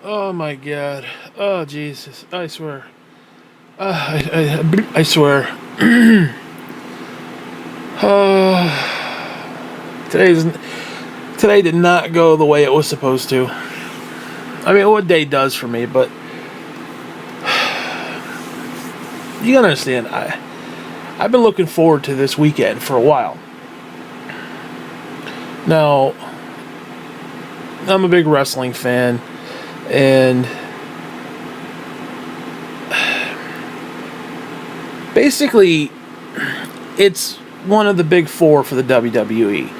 Oh my god. Oh Jesus. I swear. I swear. Today's today did not go the way it was supposed to. I mean, what day does for me, but you gotta understand. I've been looking forward to this weekend for a while. Now, I'm a big wrestling fan, and basically, it's one of the big four for the WWE.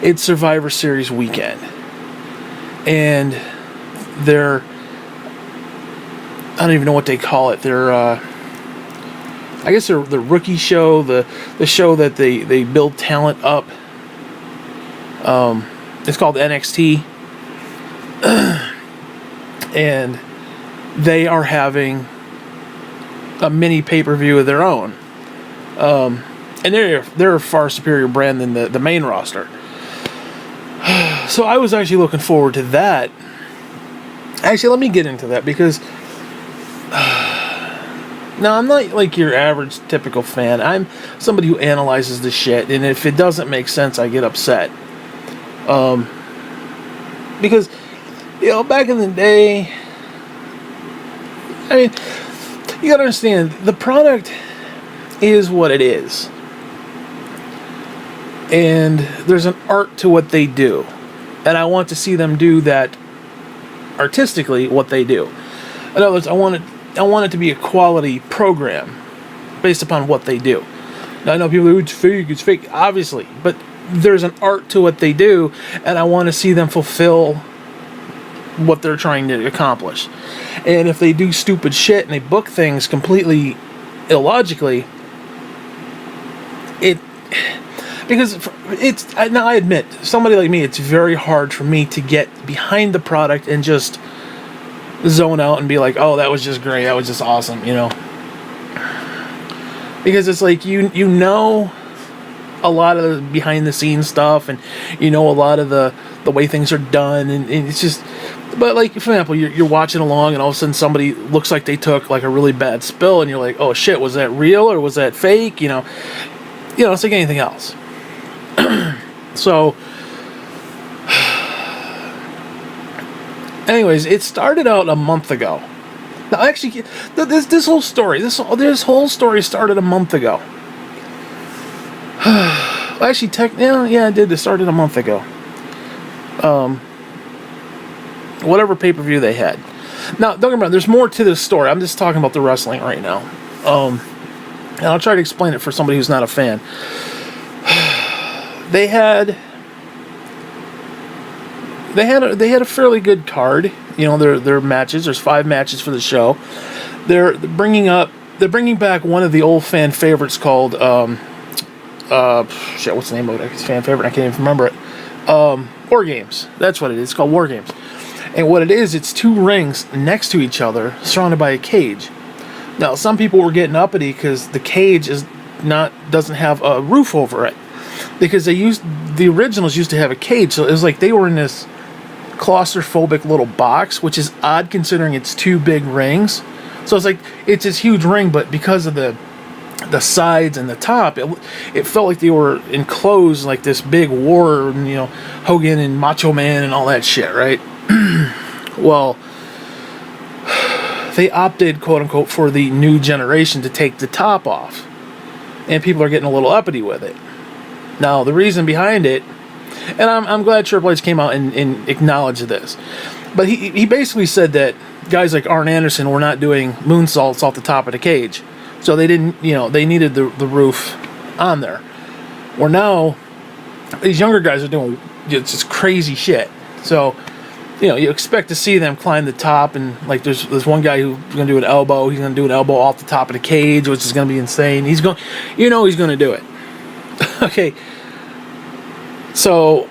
It's Survivor Series weekend. And they're, I don't even know what they call it. They're, I guess they're the rookie show, the show that they build talent up. It's called NXT. And they are having a mini pay-per-view of their own. And they're a far superior brand than the main roster. So I was actually looking forward to that. Actually, let me get into that because now I'm not like your average typical fan. I'm somebody who analyzes the shit, and if it doesn't make sense, I get upset. Because back in the day, I mean, you gotta understand the product is what it is. And there's an art to what they do. And I want to see them do that artistically, what they do. In other words, I want it to be a quality program based upon what they do. Now, I know people who it's fake, obviously. But there's an art to what they do, and I want to see them fulfill what they're trying to accomplish. And if they do stupid shit and they book things completely illogically, now I admit, somebody like me, it's very hard for me to get behind the product and just zone out and be like, oh, that was just great, that was just awesome, Because it's like, you know a lot of the behind the scenes stuff, and a lot of the way things are done, and it's just, but like, for example, you're watching along and all of a sudden somebody looks like they took like a really bad spill, and you're like, oh shit, was that real or was that fake? It's like anything else. So, anyways, it started out a month ago. Now, actually, this whole story started a month ago. Actually, it did. It started a month ago. Whatever pay-per-view they had. Now, don't get me wrong, there's more to this story. I'm just talking about the wrestling right now. And I'll try to explain it for somebody who's not a fan. They had a fairly good card. Their matches. There's 5 matches for the show. They're bringing back one of the old fan favorites called what's the name of it? It's fan favorite. I can't even remember it. War Games. That's what it is. It's called War Games. And what it is, it's 2 rings next to each other, surrounded by a cage. Now, some people were getting uppity because the cage doesn't have a roof over it. Because the originals used to have a cage, so it was like they were in this claustrophobic little box, which is odd considering it's 2 big rings. So it's like, it's this huge ring, but because of the sides and the top, it felt like they were enclosed like this big war, Hogan and Macho Man and all that shit, right? Well, they opted, quote unquote, for the new generation to take the top off, and people are getting a little uppity with it. Now, the reason behind it, and I'm glad Triple H came out and acknowledged this, but he basically said that guys like Arn Anderson were not doing moonsaults off the top of the cage, so they didn't, they needed the roof on there. Where now, these younger guys are doing just crazy shit. So, you expect to see them climb the top, and like there's one guy who's going to do an elbow. He's going to do an elbow off the top of the cage, which is going to be insane. He's going to do it. Okay. So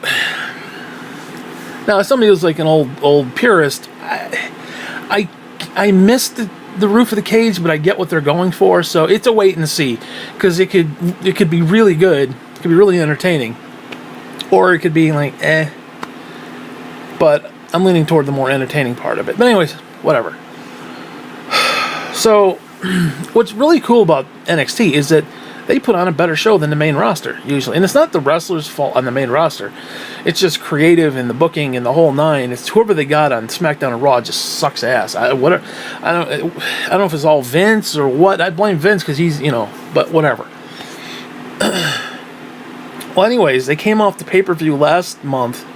now, as somebody who's like an old purist, I missed the roof of the cage, but I get what they're going for. So it's a wait and see, because it could be really good. It could be really entertaining, or it could be like But I'm leaning toward the more entertaining part of it. But anyways, whatever. So, what's really cool about NXT is that they put on a better show than the main roster, usually. And it's not the wrestlers' fault on the main roster. It's just creative and the booking and the whole nine. It's whoever they got on SmackDown and Raw just sucks ass. I don't know if it's all Vince or what. I blame Vince because he's, but whatever. Well, anyways, they came off the pay-per-view last month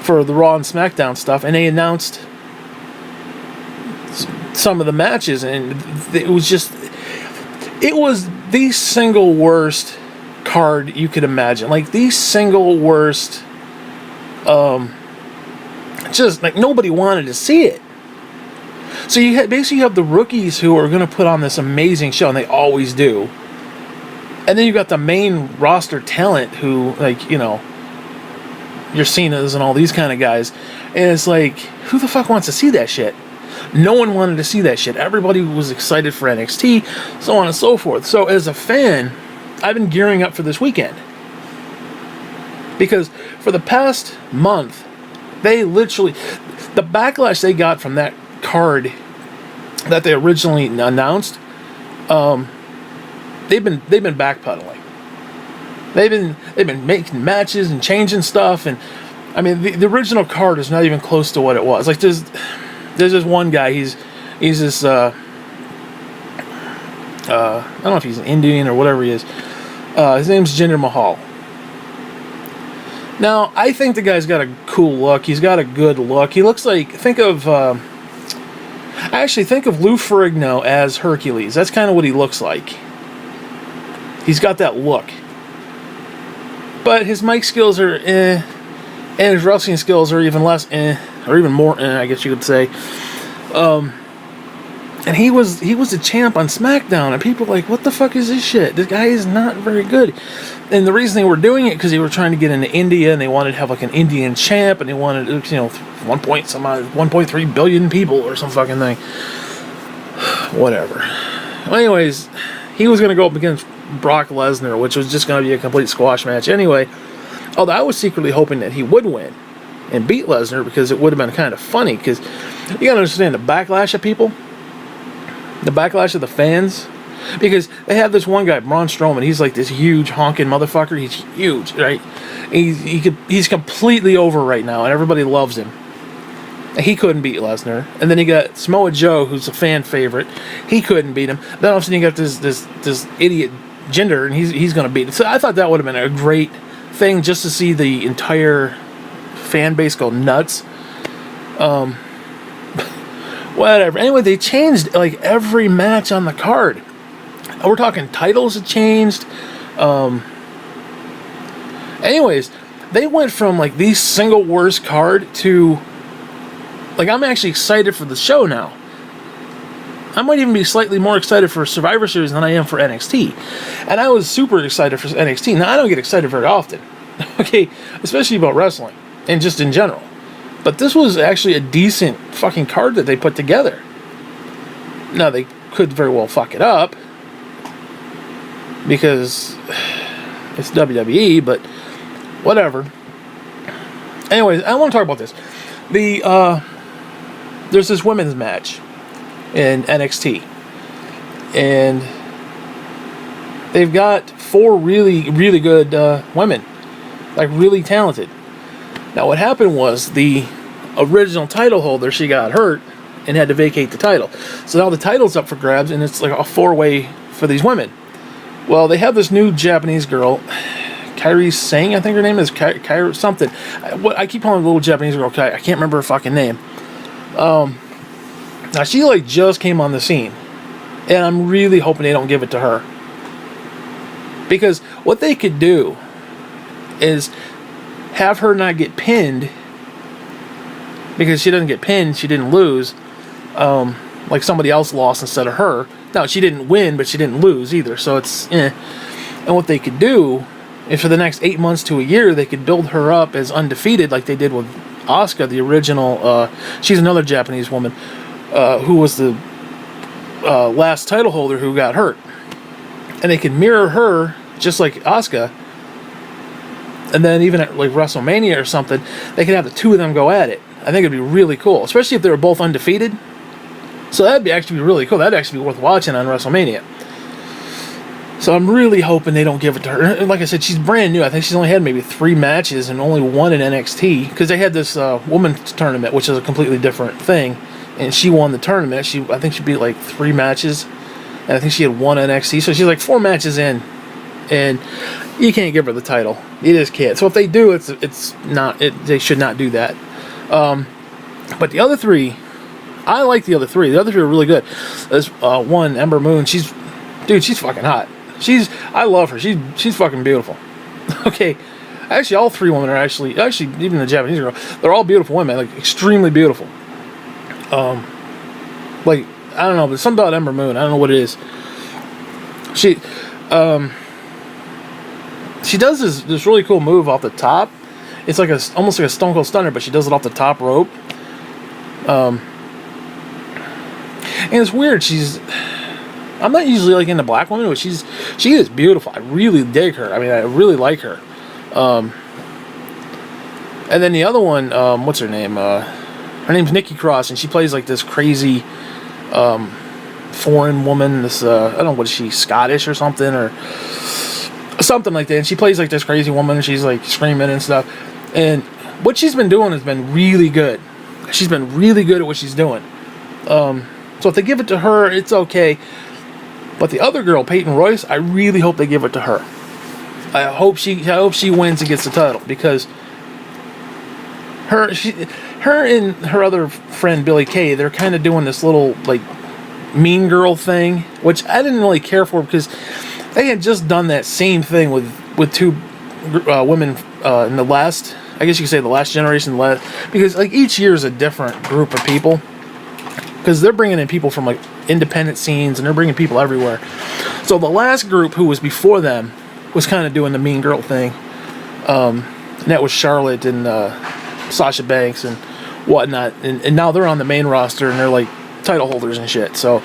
for the Raw and SmackDown stuff, and they announced some of the matches, and it was the single worst card you could imagine. Like, the single worst, just, like, nobody wanted to see it. So you basically have the rookies who are going to put on this amazing show, and they always do. And then you got the main roster talent who, like, your Cenas and all these kind of guys. And it's like, who the fuck wants to see that shit? No one wanted to see that shit. Everybody was excited for NXT, so on and so forth. So as a fan, I've been gearing up for this weekend. Because for the past month, they literally, the backlash they got from that card that they originally announced, they've been backpedaling. They've been making matches and changing stuff, and I mean the original card is not even close to what it was. Like there's this one guy. He's this I don't know if he's an Indian or whatever he is. His name's Jinder Mahal. Now I think the guy's got a cool look. He's got a good look. He looks like think of Lou Ferrigno as Hercules. That's kind of what he looks like. He's got that look. But his mic skills are and his wrestling skills are even less or even more I guess you could say. And he was a champ on SmackDown, and people were like, what the fuck is this shit? This guy is not very good. And the reason they were doing it because they were trying to get into India, and they wanted to have like an Indian champ, and they wanted 1.3 billion people or some fucking thing. Whatever. Well, anyways, he was going to go up against Brock Lesnar, which was just going to be a complete squash match anyway. Although I was secretly hoping that he would win and beat Lesnar because it would have been kind of funny. Because you got to understand the backlash of people, the backlash of the fans. Because they have this one guy, Braun Strowman. He's like this huge honking motherfucker. He's huge, right? He's completely over right now, and everybody loves him. And he couldn't beat Lesnar. And then you got Samoa Joe, who's a fan favorite. He couldn't beat him. Then all of a sudden you got this idiot Jinder, and he's going to beat him. So I thought that would have been a great thing just to see the entire fan base go nuts. Whatever. Anyway, they changed like every match on the card. We're talking titles have changed. Anyways, they went from like the single worst card to like I'm actually excited for the show now. I might even be slightly more excited for Survivor Series than I am for NXT. And I was super excited for NXT. Now, I don't get excited very often. Okay? Especially about wrestling. And just in general. But this was actually a decent fucking card that they put together. Now, they could very well fuck it up. Because it's WWE, but whatever. Anyways, I want to talk about this. There's this women's match in NXT. And they've got 4 really, really good women. Like, really talented. Now, what happened was the original title holder, she got hurt and had to vacate the title. So now the title's up for grabs, and it's like a 4-way for these women. Well, they have this new Japanese girl, Kairi Singh, I think her name is, Kairi something. I keep calling her the little Japanese girl, I can't remember her fucking name. Now, she like just came on the scene, and I'm really hoping they don't give it to her. Because what they could do is have her not get pinned, because she doesn't get pinned, she didn't lose, like somebody else lost instead of her. Now, she didn't win, but she didn't lose either, so it's And what they could do is for the next 8 months to a year, they could build her up as undefeated like they did with Asuka, the original, she's another Japanese woman, who was the last title holder who got hurt. And they could mirror her, just like Asuka, and then even at like WrestleMania or something, they could have the two of them go at it. I think it'd be really cool, especially if they were both undefeated. So that'd be actually really cool. That'd actually be worth watching on WrestleMania. So I'm really hoping they don't give it to her. And like I said, she's brand new. I think she's only had maybe 3 matches and only one in NXT, because they had this women's tournament, which is a completely different thing, and she won the tournament. I think she beat like 3 matches, and I think she had 1 NXT. So she's like 4 matches in, and you can't give her the title. You just can't. So if they do, they should not do that. But the other 3, I like the other 3. The other 3 are really good. There's one, Ember Moon. She's fucking hot. I love her. She's fucking beautiful. Okay, actually, all 3 women are actually even the Japanese girl. They're all beautiful women, like extremely beautiful. Like I don't know, but something about Ember Moon. I don't know what it is. She does this really cool move off the top. It's like almost like a Stone Cold Stunner, but she does it off the top rope. And it's weird. I'm not usually like into black women, but she is beautiful. I really dig her. I mean, I really like her. And then the other one, what's her name? Her name's Nikki Cross, and she plays like this crazy foreign woman. This I don't know, what is she, Scottish or something, or something like that. And she plays like this crazy woman, and she's like screaming and stuff. And what she's been doing has been really good. She's been really good at what she's doing. So if they give it to her, it's okay. But the other girl, Peyton Royce, I really hope they give it to her. I hope she wins and gets the title, because her and her other friend Billie Kay, they're kind of doing this little like mean girl thing, which I didn't really care for, because they had just done that same thing with 2 women in the last, I guess you could say the last generation, because like each year is a different group of people. Because they're bringing in people from like independent scenes, and they're bringing people everywhere. So the last group who was before them was kind of doing the mean girl thing. And that was Charlotte and Sasha Banks and whatnot. And now they're on the main roster, and they're like title holders and shit. So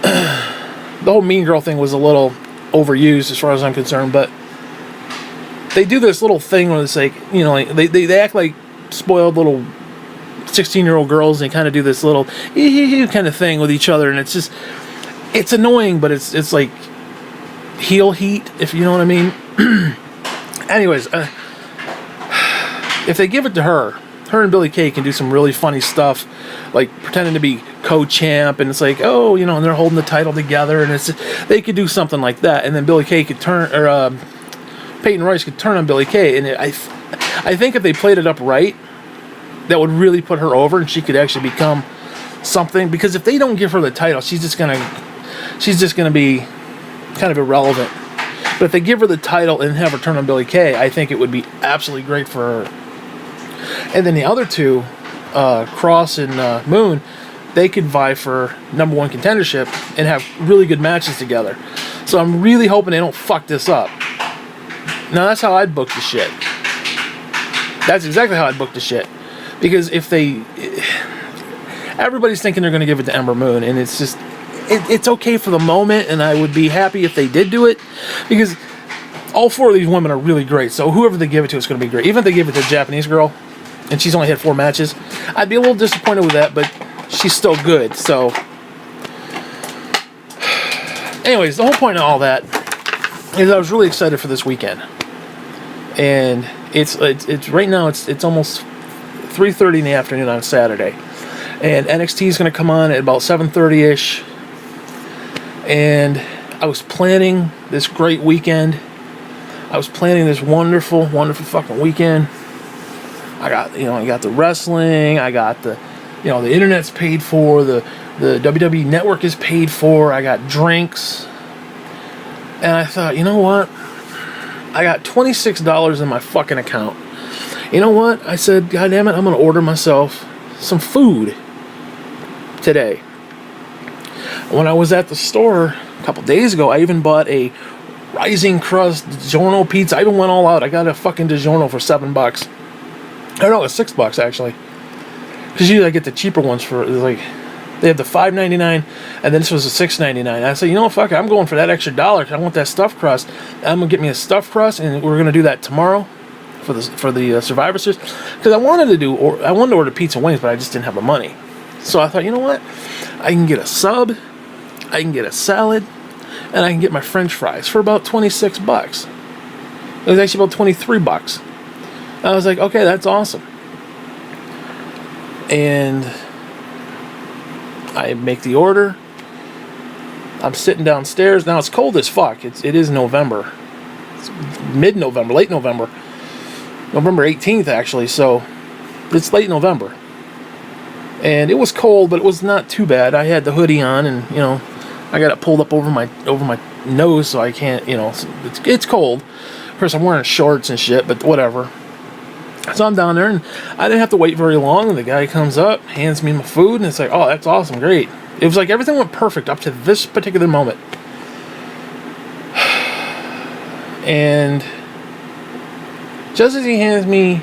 the whole mean girl thing was a little overused as far as I'm concerned. But they do this little thing where it's like, you know, like they act like spoiled little 16-year-old girls, and kind of do this little kind of thing with each other, and it's annoying, but it's like heel heat, if you know what I mean. Anyways, if they give it to her and Billie Kay can do some really funny stuff, like pretending to be co-champ, and it's like, oh, you know, and they're holding the title together, and they could do something like that, and then Billie Kay could turn, or Peyton Royce could turn on Billie Kay, and I think if they played it up right, that would really put her over, and she could actually become something. Because if they don't give her the title, she's just gonna be kind of irrelevant. But if they give her the title and have her turn on Billie Kay, I think it would be absolutely great for her. And then the other 2, Cross and Moon, they could vie for #1 contendership and have really good matches together. So I'm really hoping they don't fuck this up. Now that's how I'd book the shit. That's exactly how I'd book the shit. Because if everybody's thinking they're going to give it to Ember Moon, and it's just, it's okay for the moment, and I would be happy if they did do it, because all 4 of these women are really great. So whoever they give it to is going to be great. Even if they give it to a Japanese girl, and she's only had 4 matches, I'd be a little disappointed with that, but she's still good. So, anyways, the whole point of all that is I was really excited for this weekend, and it's right now it's almost 3:30 in the afternoon on Saturday, and NXT is going to come on at about 7:30ish. And I was planning this great weekend. I was planning this wonderful fucking weekend. I got the wrestling. I got the internet's paid for. The WWE Network is paid for. I got drinks, and I thought, you know what? I got $26 in my fucking account. You know what? I said, God damn it, I'm going to order myself some food today. When I was at the store a couple days ago, I even bought a Rising Crust DiGiorno pizza. I even went all out. I got a fucking DiGiorno for $7. I know, it's $6 actually. Because usually I get the cheaper ones for, like, they have the $5.99, and then this was a $6.99. I said, you know what, fuck it, I'm going for that extra $1. I want that stuffed crust. I'm going to get me a stuffed crust, and we're going to do that tomorrow for the Survivor Series, because I wanted to order pizza and wings, but I just didn't have the money. So I thought, you know what, I can get a sub, I can get a salad, and I can get my French fries for about $26. It was actually about $23. I was like, okay, that's awesome. And I make the order. I'm sitting downstairs. Now it's cold as fuck. It is November. It's mid-November, late November. November 18th, actually. So it's late November. And it was cold, but it was not too bad. I had the hoodie on, and I got it pulled up over my nose, so I can't. It's cold. Of course, I'm wearing shorts and shit, but whatever. So I'm down there, and I didn't have to wait very long. The guy comes up, hands me my food, and it's like, oh, that's awesome, great. It was like everything went perfect up to this particular moment. And just as he hands me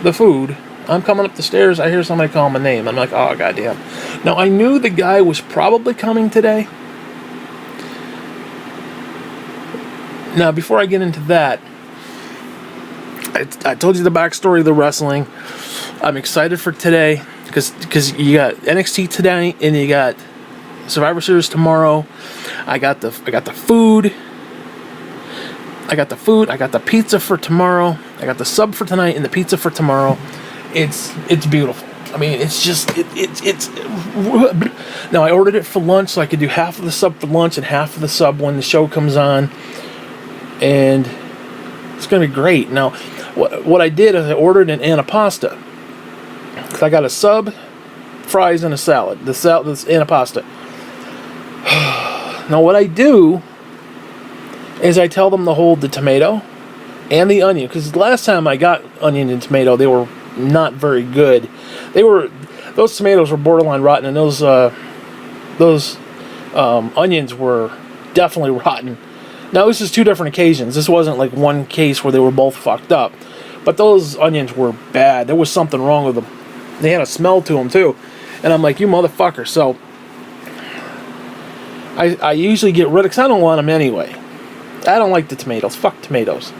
the food, I'm coming up the stairs, I hear somebody call my name. I'm like, oh, goddamn. Now, I knew the guy was probably coming today. Now, before I get into that, I told you the backstory of the wrestling. I'm excited for today because you got NXT today and you got Survivor Series tomorrow. I got the food. I got the pizza for tomorrow. I got the sub for tonight and the pizza for tomorrow. It's beautiful. I mean, it's just it's now I ordered it for lunch so I could do half of the sub for lunch and half of the sub when the show comes on, and it's gonna be great. Now, what I did is I ordered an antipasta. I got a sub, fries, and a salad. The salad's antipasta. Now, what I do is I tell them to hold the tomato and the onion, because last time I got onion and tomato, they were not very good. Those tomatoes were borderline rotten, and those onions were definitely rotten. Now, this is two different occasions. This wasn't like one case where they were both fucked up, but those onions were bad. There was something wrong with them. They had a smell to them too, and I'm like, you motherfucker. So I usually get rid of, because I don't want them anyway. I don't like the tomatoes. Fuck tomatoes.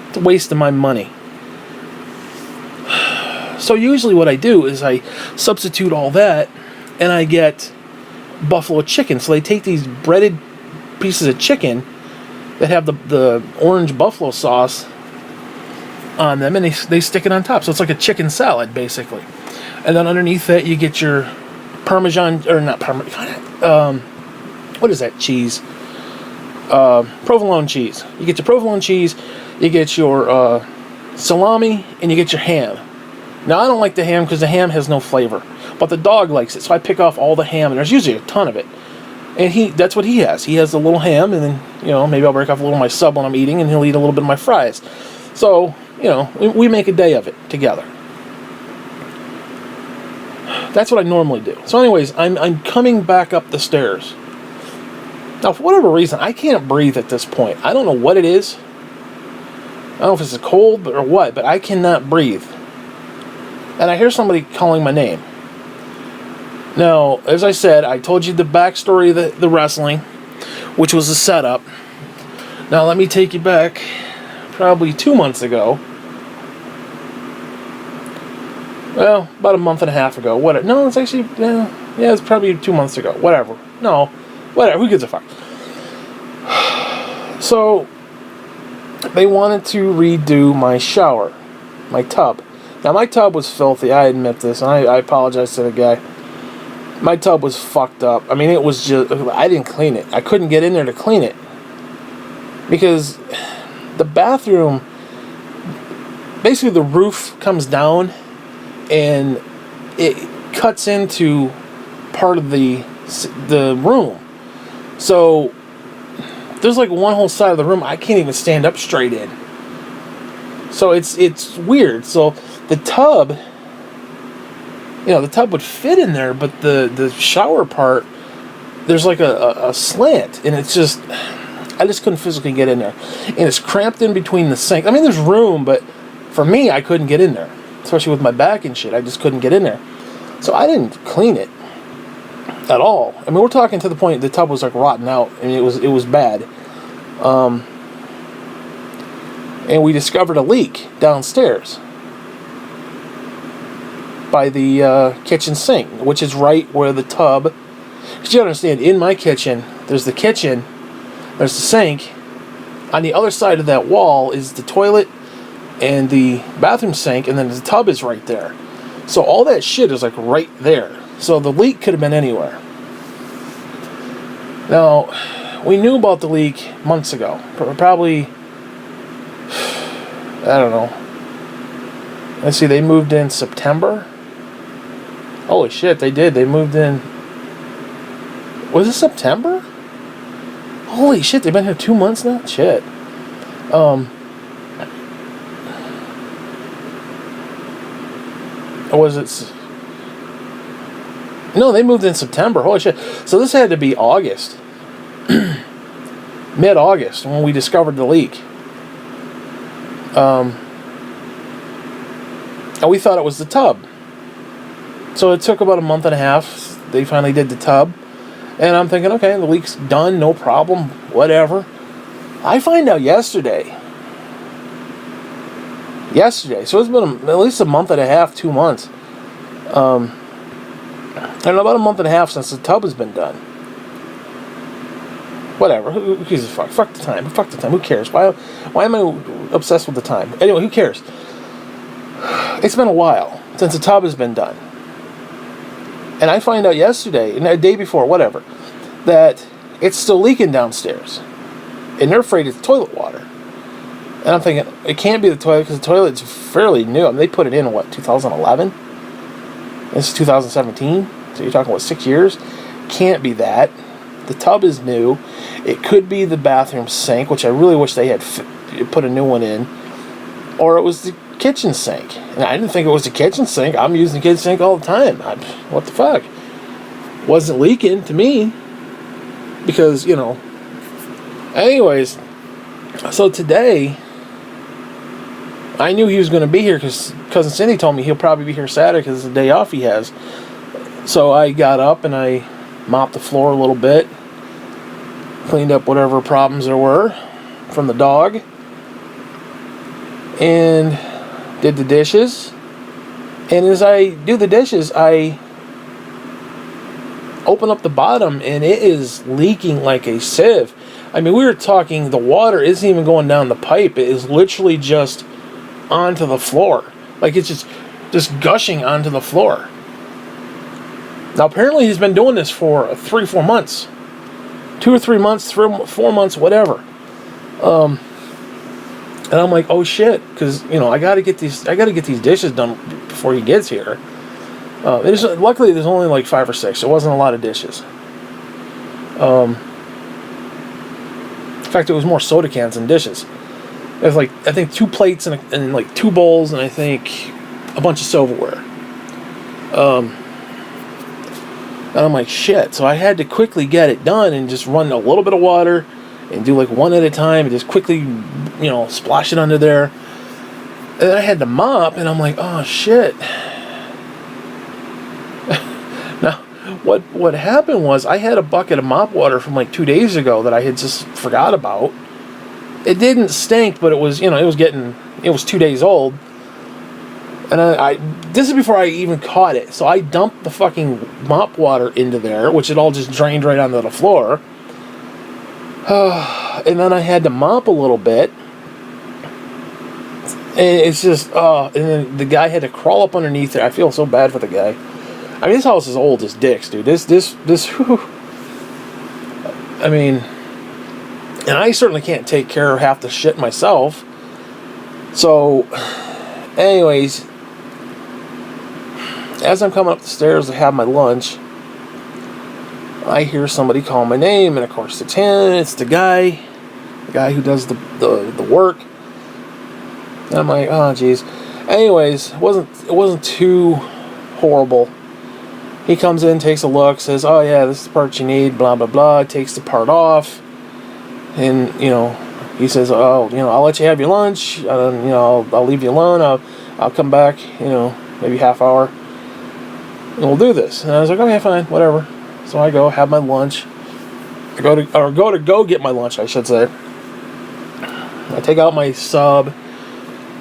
It's a waste of my money. So usually what I do is I substitute all that, and I get buffalo chicken. So they take these breaded pieces of chicken that have the orange buffalo sauce on them, and they stick it on top. So it's like a chicken salad, basically. And then underneath that, you get your Parmesan, or not Parmesan, what is that cheese? Provolone cheese. You get your provolone cheese, you get your salami, and you get your ham. Now, I don't like the ham because the ham has no flavor, but the dog likes it, so I pick off all the ham, and there's usually a ton of it. And that's what he has. He has a little ham, and then, maybe I'll break off a little of my sub when I'm eating, and he'll eat a little bit of my fries. So, we make a day of it together. That's what I normally do. So anyways, I'm coming back up the stairs. Now, for whatever reason, I can't breathe at this point. I don't know what it is. I don't know if it's a cold or what, but I cannot breathe. And I hear somebody calling my name. Now, as I said, I told you the backstory of the wrestling, which was a setup. Now, let me take you back probably 2 months ago. Well, about a month and a half ago. Whatever. No, it's actually, it's probably 2 months ago. Whatever. No, whatever. Who gives a fuck? So, they wanted to redo my shower, my tub. Now, my tub was filthy. I admit this, and I apologize to the guy. My tub was fucked up. I mean, it was just, I didn't clean it. I couldn't get in there to clean it. Because the bathroom, basically the roof comes down, and it cuts into part of the room. So there's like one whole side of the room I can't even stand up straight in. So it's weird. So the tub, the tub would fit in there, but the shower part, there's like a slant, and it's just, I just couldn't physically get in there. And it's cramped in between the sink. I mean, there's room, but for me, I couldn't get in there. Especially with my back and shit, I just couldn't get in there. So I didn't clean it at all. I mean, we're talking to the point the tub was like rotten out, and it was bad. and we discovered a leak downstairs by the kitchen sink, which is right where the tub. Because you understand, in my kitchen, there's the kitchen, there's the sink. On the other side of that wall is the toilet and the bathroom sink, and then the tub is right there. So all that shit is like right there. So the leak could have been anywhere. Now, we knew about the leak months ago. Probably, I don't know. Let's see, they moved in September. Holy shit, they did. They moved in. Was it September? Holy shit, they've been here 2 months now? Shit. Or was it? No, they moved in September. Holy shit. So this had to be August. Mid-August when we discovered the leak. And we thought it was the tub. So it took about a month and a half. They finally did the tub. And I'm thinking, okay, the leak's done, no problem, whatever. I find out yesterday. So it's been at least a month and a half, 2 months. And about a month and a half since the tub has been done. Whatever, who gives a fuck? Fuck the time, who cares? Why am I obsessed with the time? Anyway, who cares? It's been a while since the tub has been done. And I find out yesterday, and a day before, whatever, that it's still leaking downstairs. And they're afraid it's toilet water. And I'm thinking, it can't be the toilet, because the toilet's fairly new. I mean, they put it in, 2011? This is 2017? So you're talking, 6 years? Can't be that. The tub is new. It could be the bathroom sink, which I really wish they had put a new one in. Or it was the kitchen sink. And I didn't think it was the kitchen sink. I'm using the kitchen sink all the time. What the fuck? Wasn't leaking to me. Because, Anyways, so today, I knew he was going to be here because Cousin Cindy told me he'll probably be here Saturday because it's the day off he has. So I got up and I mopped the floor a little bit. Cleaned up whatever problems there were from the dog. And did the dishes. And as I do the dishes, I open up the bottom and it is leaking like a sieve. I mean, we were talking, the water isn't even going down the pipe. It is literally just onto the floor. Like it's just gushing onto the floor. Now, apparently he's been doing this for 3-4 months. 2 or 3 months, 4 months, whatever. And I'm like, oh shit, because I gotta get these dishes done before he gets here. Luckily, there's only like 5 or 6. There wasn't a lot of dishes. In fact, it was more soda cans than dishes. It was like, I think 2 plates and like 2 bowls and I think a bunch of silverware. And I'm like, shit. So I had to quickly get it done and just run a little bit of water and do like one at a time and just quickly, splash it under there. And then I had to mop and I'm like, oh shit. Now, what happened was I had a bucket of mop water from like 2 days ago that I had just forgot about. It didn't stink, but it was, it was 2 days old. And this is before I even caught it. So I dumped the fucking mop water into there, which it all just drained right onto the floor. And then I had to mop a little bit. And it's just, and then the guy had to crawl up underneath it. I feel so bad for the guy. I mean, this house is old as dicks, dude. This, whew. I mean, and I certainly can't take care of half the shit myself. So, anyways, as I'm coming up the stairs to have my lunch, I hear somebody call my name, and of course it's him. It's the guy who does the work. And I'm like, oh jeez. Anyways, it wasn't too horrible. He comes in, takes a look, says, oh yeah, this is the part you need, blah blah blah. Takes the part off, and he says, oh, I'll let you have your lunch. I'll leave you alone. I'll come back, maybe half hour. And we'll do this. And I was like, okay, fine, whatever. So I go have my lunch. I go to go get my lunch, I should say. I I take out my sub.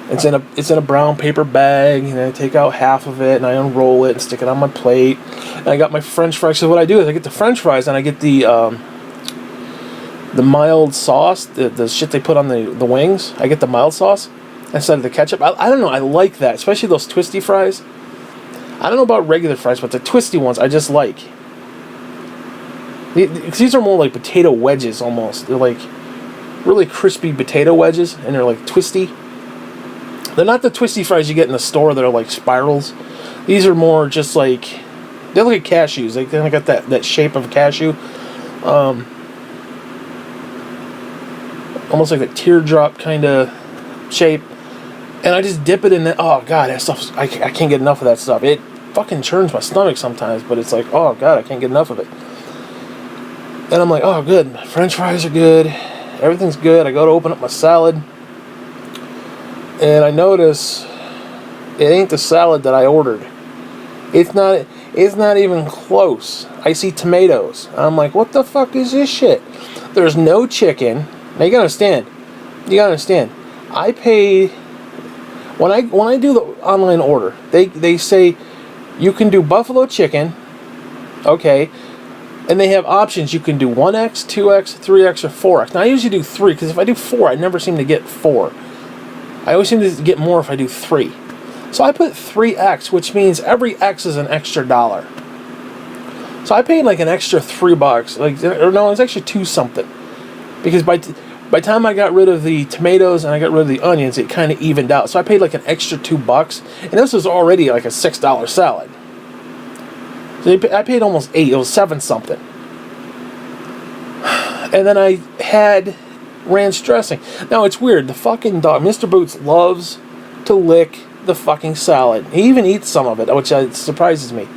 It's in a brown paper bag, and I take out half of it and I unroll it and stick it on my plate. And I got my French fries. So what I do is I get the French fries and I get the mild sauce, the shit they put on the wings. I get the mild sauce instead of the ketchup. I don't know. I like that, especially those twisty fries. I don't know about regular fries, but the twisty ones I just like. These are more like potato wedges almost. They're like really crispy potato wedges, and they're like twisty. They're not the twisty fries you get in the store that are like spirals. These are more just like, they look like cashews. They got that shape of a cashew. Almost like a teardrop kind of shape. And I just dip it in that. Oh god, that stuff, I can't get enough of that stuff. It fucking churns my stomach sometimes, but it's like, oh god, I can't get enough of it. And I'm like, oh good, my French fries are good. Everything's good. I go to open up my salad. And I notice it ain't the salad that I ordered. It's not even close. I see tomatoes. I'm like, what the fuck is this shit? There's no chicken. Now you gotta understand. I pay when I do the online order, they say you can do buffalo chicken, okay, and they have options. You can do 1X, 2X, 3X, or 4X. Now I usually do 3 because if I do 4, I never seem to get 4. I always seem to get more if I do 3. So I put 3X, which means every X is an extra $1. So I paid like an extra $3, or no, it's actually 2 something, because by the time I got rid of the tomatoes and I got rid of the onions, it kind of evened out. So I paid like an extra $2, and this was already like a $6 salad. So I paid almost 8. It was 7 something, and then I had ranch dressing. Now it's weird. The fucking dog, Mr. Boots, loves to lick the fucking salad. He even eats some of it, which surprises me.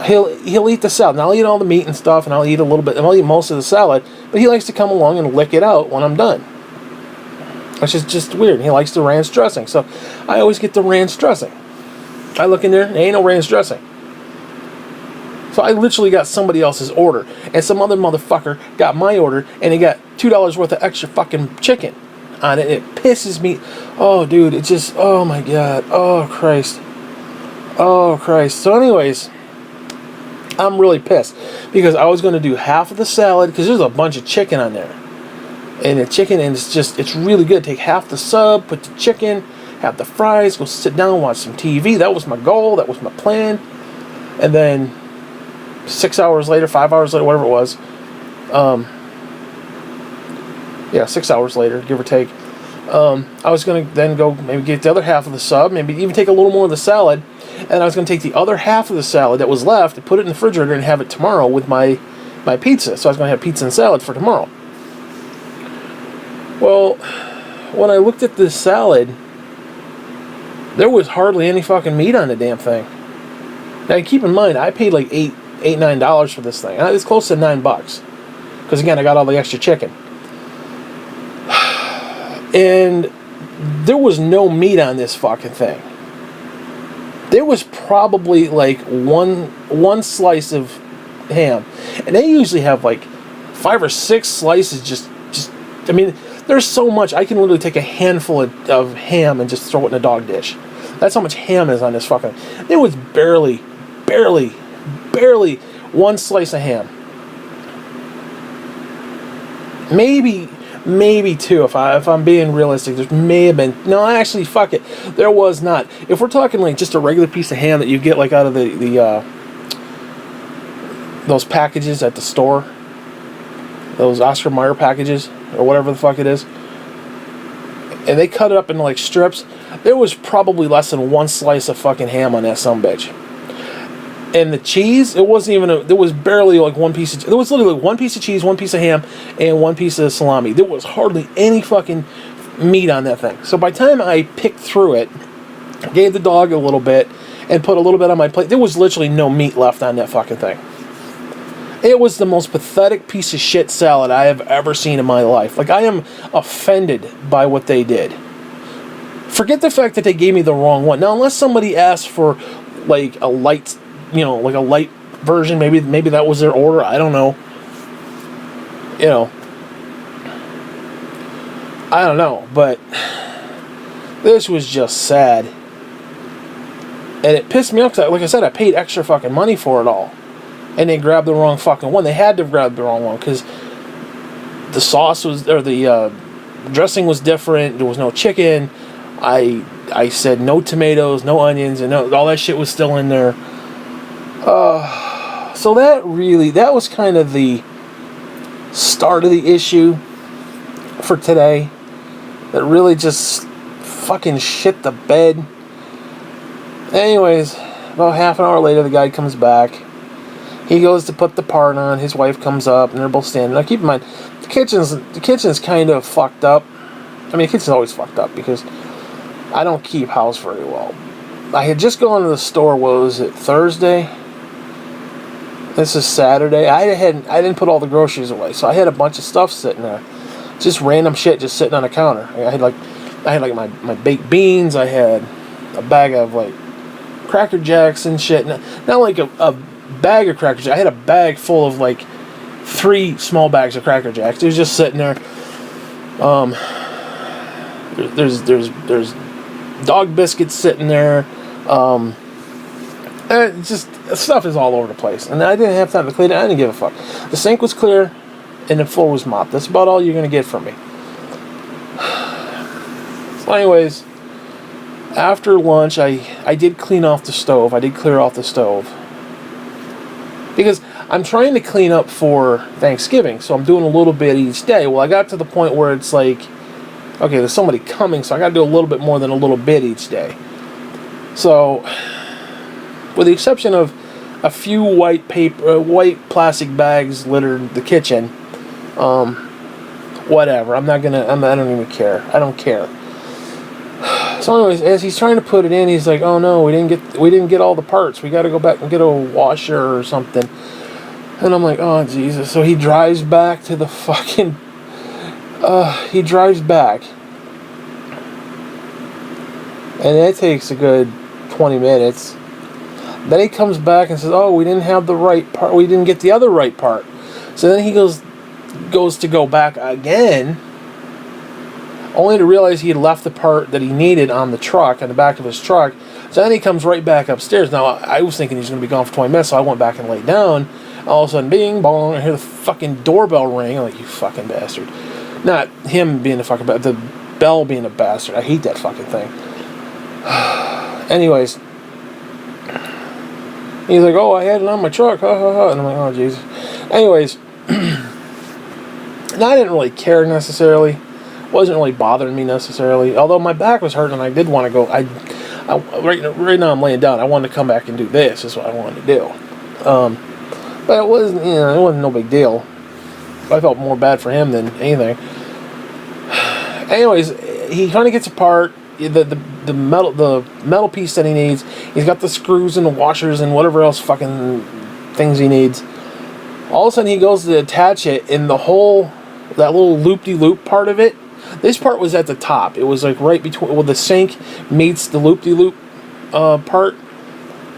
He'll eat the salad. Now I'll eat all the meat and stuff, and I'll eat a little bit, and I'll eat most of the salad. But he likes to come along and lick it out when I'm done, which is just weird. He likes the ranch dressing, so I always get the ranch dressing. I look in there, and there ain't no ranch dressing. So I literally got somebody else's order, and some other motherfucker got my order, and he got $2 worth of extra fucking chicken on it. It pisses me. Oh, dude, it just, oh my god, oh Christ, oh Christ. So anyways, I'm really pissed because I was going to do half of the salad because there's a bunch of chicken on there, and the chicken, and it's really good. Take half the sub, put the chicken, have the fries, go sit down, watch some TV. That was my goal. That was my plan. And then 6 hours later, 5 hours later, whatever it was, 6 hours later, give or take, I was going to then go maybe get the other half of the sub, maybe even take a little more of the salad, and I was going to take the other half of the salad that was left and put it in the refrigerator and have it tomorrow with my pizza. So I was going to have pizza and salad for tomorrow. Well, when I looked at this salad, there was hardly any fucking meat on the damn thing. Now keep in mind, I paid like $8-9 for this thing. It's close to $9 because again, I got all the extra chicken, and there was no meat on this fucking thing. There was probably like one slice of ham, and they usually have like 5 or 6 slices. Just I mean, there's so much. I can literally take a handful of ham and just throw it in a dog dish. That's how much ham is on this fucking. There was barely one slice of ham. Maybe 2 if I'm being realistic. There may have been. No, actually, fuck it. There was not. If we're talking like just a regular piece of ham that you get like out of the those packages at the store, those Oscar Mayer packages or whatever the fuck it is, and they cut it up into like strips, there was probably less than 1 slice of fucking ham on that sumbitch. And the cheese, it wasn't even there was barely like one piece of, there was literally like 1 piece of cheese, 1 piece of ham, and 1 piece of salami. There was hardly any fucking meat on that thing. So by the time I picked through it, gave the dog a little bit, and put a little bit on my plate, there was literally no meat left on that fucking thing. It was the most pathetic piece of shit salad I have ever seen in my life. Like, I am offended by what they did. Forget the fact that they gave me the wrong one. Now, unless somebody asked for like a light, like a light version, maybe that was their order. I don't know. I don't know, but this was just sad. And it pissed me off because, like I said, I paid extra fucking money for it all. And they grabbed the wrong fucking one. They had to have grabbed the wrong one because the sauce was, or the dressing was different. There was no chicken. I said no tomatoes, no onions, and all that shit was still in there. So that was kind of the start of the issue for today. That really just fucking shit the bed. Anyways, about half an hour later, the guy comes back. He goes to put the part on. His wife comes up, and they're both standing. Now, keep in mind, the kitchen's kind of fucked up. I mean, the kitchen's always fucked up because I don't keep house very well. I had just gone to the store. What was it, Thursday? This is Saturday. I didn't put all the groceries away, so I had a bunch of stuff sitting there, just random shit, just sitting on the counter. I had like my baked beans. I had a bag of like Cracker Jacks and shit. Not like a bag of Cracker Jacks. I had a bag full of like 3 small bags of Cracker Jacks. It was just sitting there. There's dog biscuits sitting there. Just stuff is all over the place, and I didn't have time to clean it. I didn't give a fuck. The sink was clear, and the floor was mopped. That's about all you're gonna get from me. So, anyways, after lunch, I did clean off the stove. I did clear off the stove because I'm trying to clean up for Thanksgiving, so I'm doing a little bit each day. Well, I got to the point where it's like, okay, there's somebody coming, so I got to do a little bit more than a little bit each day. So, with the exception of a few white plastic bags littered the kitchen, whatever. I don't even care. I don't care. So, anyways, as he's trying to put it in, he's like, "Oh no, we didn't get all the parts. We got to go back and get a washer or something." And I'm like, "Oh Jesus!" So he drives back to the fucking. He drives back, and it takes a good 20 minutes. Then he comes back and says, "Oh, we didn't have the right part. We didn't get the other right part." So then he goes to go back again, only to realize he had left the part that he needed on the truck, on the back of his truck. So then he comes right back upstairs. Now, I was thinking he's going to be gone for 20 minutes, so I went back and laid down. All of a sudden, bing, bong, I hear the fucking doorbell ring. I'm like, "You fucking bastard." Not him being a fucking bastard, the bell being a bastard. I hate that fucking thing. Anyways, he's like, "Oh, I had it on my truck, ha ha ha." And I'm like, "Oh, Jesus." Anyways, and I didn't really care necessarily. It wasn't really bothering me necessarily. Although my back was hurting and I did want to go. Right now I'm laying down. I wanted to come back and do this. That's what I wanted to do. But it wasn't no big deal. I felt more bad for him than anything. Anyways, he kind of gets apart the metal piece that he needs. He's got the screws and the washers and whatever else fucking things he needs. All of a sudden he goes to attach it, and that little loop-de-loop part of it, this part was at the top. It was like right between, the sink meets the loop-de-loop part.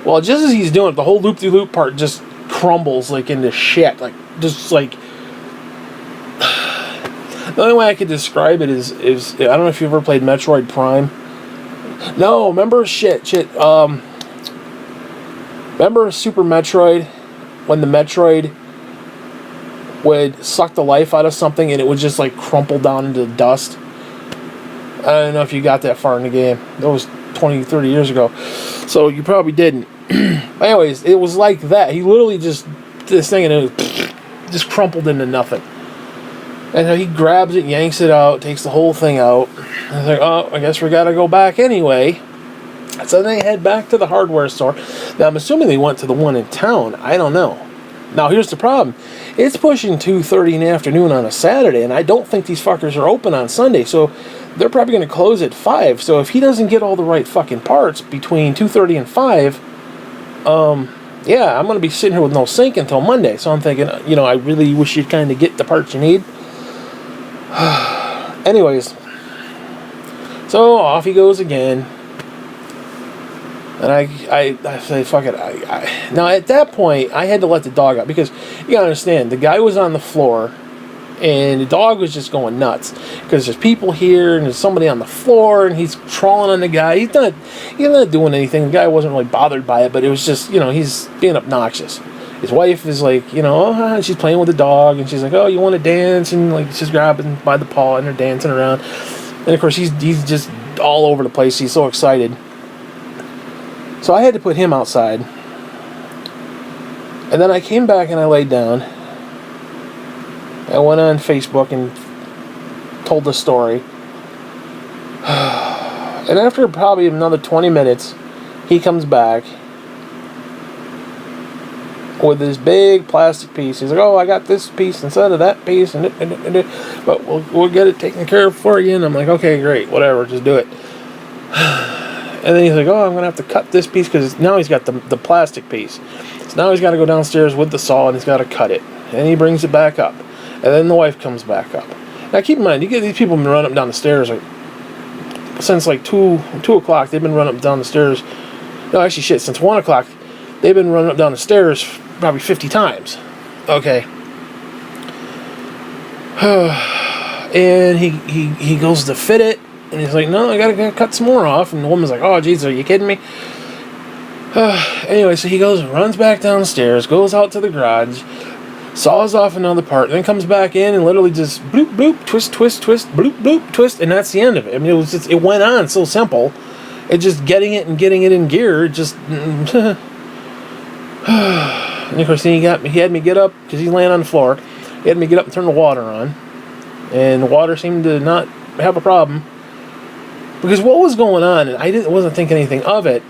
Well, just as he's doing it, the whole loop-de-loop part just crumbles like into shit. Like, just like... The only way I could describe it is I don't know if you've ever played Metroid Prime. No, remember remember Super Metroid, when the Metroid would suck the life out of something and it would just like crumple down into dust? I don't know if you got that far in the game. That was 20, 30 years ago. So you probably didn't. But anyways, it was like that. He literally just did this thing and it was just crumpled into nothing. And he grabs it, yanks it out, takes the whole thing out. I was like, "Oh, I guess we gotta go back anyway." So then they head back to the hardware store. Now, I'm assuming they went to the one in town. I don't know. Now, here's the problem. It's pushing 2:30 in the afternoon on a Saturday, and I don't think these fuckers are open on Sunday. So they're probably going to close at 5. So if he doesn't get all the right fucking parts between 2:30 and 5, yeah, I'm going to be sitting here with no sink until Monday. So I'm thinking, I really wish you'd kind of get the parts you need. Anyways, so off he goes again, and I say, "Fuck it." Now at that point I had to let the dog out because you gotta understand, the guy was on the floor And the dog was just going nuts because there's people here and there's somebody on the floor and he's crawling on the guy. He's not doing anything. The guy wasn't really bothered by it, but it was just, he's being obnoxious. His wife is like, she's playing with the dog and she's like, oh, you want to dance? And like she's grabbing by the paw and they're dancing around. And of course he's just all over the place. He's so excited. So I had to put him outside. And then I came back and I laid down. I went on Facebook and told the story. And after probably another 20 minutes, he comes back with this big plastic piece. He's like, oh, I got this piece instead of that piece, but we'll get it taken care of for you. And I'm like, okay, great, whatever, just do it. And then he's like, oh, I'm going to have to cut this piece because now he's got the plastic piece. So now he's got to go downstairs with the saw and he's got to cut it. And he brings it back up. And then the wife comes back up. Now keep in mind, you get these people been running up and down the stairs since like 2 o'clock. They've been running up and down the stairs. No, actually shit, since 1 o'clock. They've been running up and down the stairs probably 50 times. Okay. And he goes to fit it. And he's like, no, I gotta cut some more off. And the woman's like, oh, jeez, are you kidding me? Anyway, so he goes, runs back downstairs, goes out to the garage, saws off another part, and then comes back in and literally just bloop, bloop, twist, twist, twist, bloop, bloop, twist, and that's the end of it. I mean, it went on so simple. It just getting it in gear, just... And of course, he had me get up, because he's laying on the floor. He had me get up and turn the water on. And the water seemed to not have a problem. Because what was going on, and I wasn't thinking anything of it,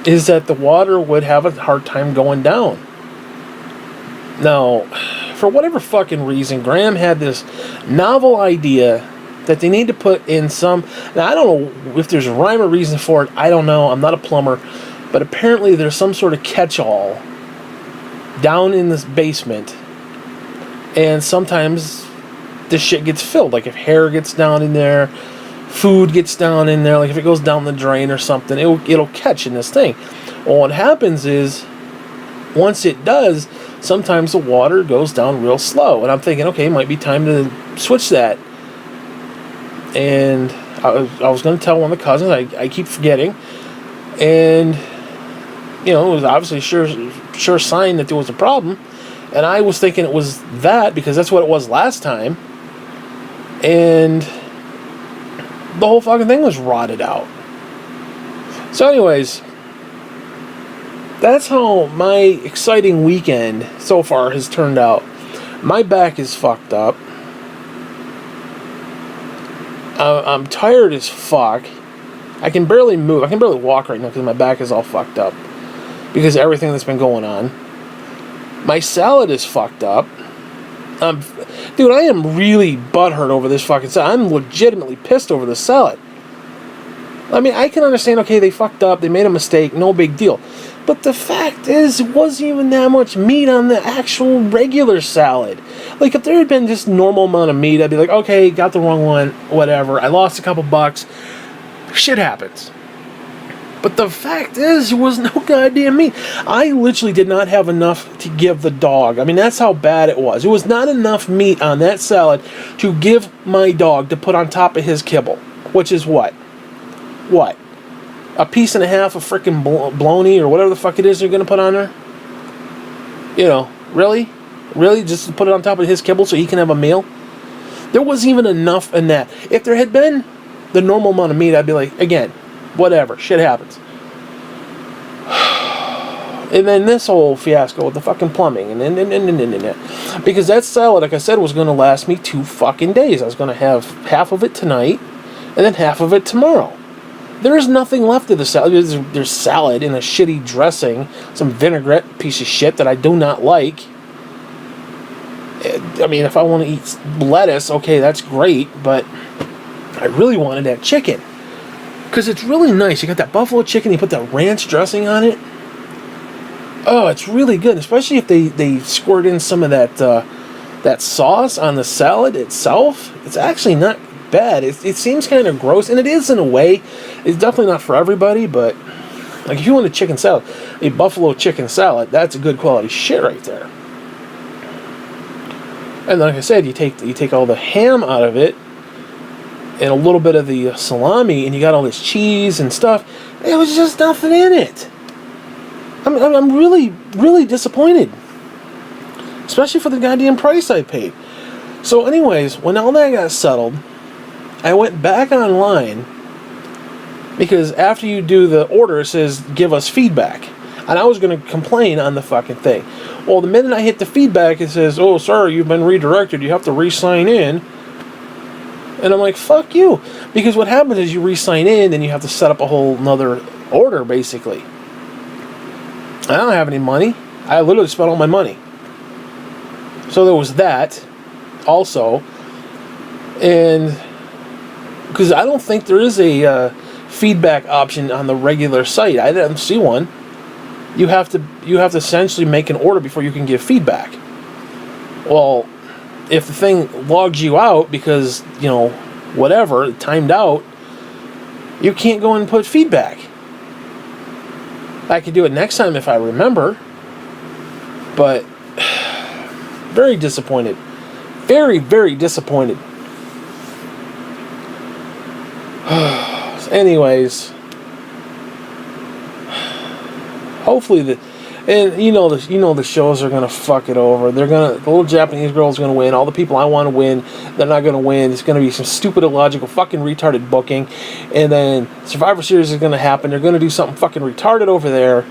is that the water would have a hard time going down. Now, for whatever fucking reason, Graham had this novel idea that they need to put in some... Now, I don't know if there's a rhyme or reason for it. I don't know. I'm not a plumber. But apparently there's some sort of catch-all down in this basement. And sometimes this shit gets filled. Like if hair gets down in there, food gets down in there, like if it goes down the drain or something, it'll catch in this thing. Well, what happens is, once it does, sometimes the water goes down real slow. And I'm thinking, okay, it might be time to switch that. And I was going to tell one of the cousins. I keep forgetting. And, it was obviously sure sign that there was a problem. And I was thinking it was that because that's what it was last time. And the whole fucking thing was rotted out. So anyways, that's how my exciting weekend so far has turned out. My back is fucked up. I'm tired as fuck. I can barely move. I can barely walk right now because my back is all fucked up. Because of everything that's been going on. My salad is fucked up. Dude, I am really butthurt over this fucking salad. I'm legitimately pissed over this salad. I mean, I can understand, okay, they fucked up, they made a mistake, no big deal. But the fact is, it wasn't even that much meat on the actual regular salad. Like, if there had been just normal amount of meat, I'd be like, okay, got the wrong one, whatever. I lost a couple bucks. Shit happens. But the fact is, there was no goddamn meat. I literally did not have enough to give the dog. I mean, that's how bad it was. There was not enough meat on that salad to give my dog to put on top of his kibble. Which is what? What? A piece and a half of frickin' bologna or whatever the fuck it is they're going to put on there? Really? Really? Just to put it on top of his kibble so he can have a meal? There wasn't even enough in that. If there had been the normal amount of meat, I'd be like, again, whatever, shit happens. And then this whole fiasco with the fucking plumbing, and because that salad, like I said, was going to last me 2 fucking days. I was going to have half of it tonight, and then half of it tomorrow. There is nothing left of the salad. There's salad in a shitty dressing, some vinaigrette piece of shit that I do not like. I mean, if I want to eat lettuce, okay, that's great, but I really wanted that chicken. Because it's really nice. You got that buffalo chicken, you put that ranch dressing on it. Oh, it's really good. Especially if they squirt in some of that sauce on the salad itself. It's actually not bad. It seems kind of gross, and it is in a way. It's definitely not for everybody, but like if you want a chicken salad, a buffalo chicken salad, that's a good quality shit right there. And like I said, you take all the ham out of it, and a little bit of the salami, and you got all this cheese and stuff. It was just nothing in it. I'm really, really disappointed, especially for the goddamn price I paid. So, anyways, when all that got settled, I went back online, because after you do the order, it says give us feedback. And I was going to complain on the fucking thing. Well, the minute I hit the feedback, it says, oh, sir, you've been redirected. You have to re-sign in. And I'm like, fuck you. Because what happens is you re-sign in, and you have to set up a whole nother order, basically. I don't have any money. I literally spent all my money. So there was that also. And because I don't think there is a feedback option on the regular site. I didn't see one. You have to essentially make an order before you can give feedback. Well, if the thing logs you out because, whatever, it timed out, you can't go and put feedback. I could do it next time if I remember. But very disappointed. Very, very disappointed. Anyways, hopefully the shows are gonna fuck it over. The little Japanese girl's gonna win. All the people I want to win, they're not gonna win. It's gonna be some stupid, illogical, fucking retarded booking, and then Survivor Series is gonna happen. They're gonna do something fucking retarded over there.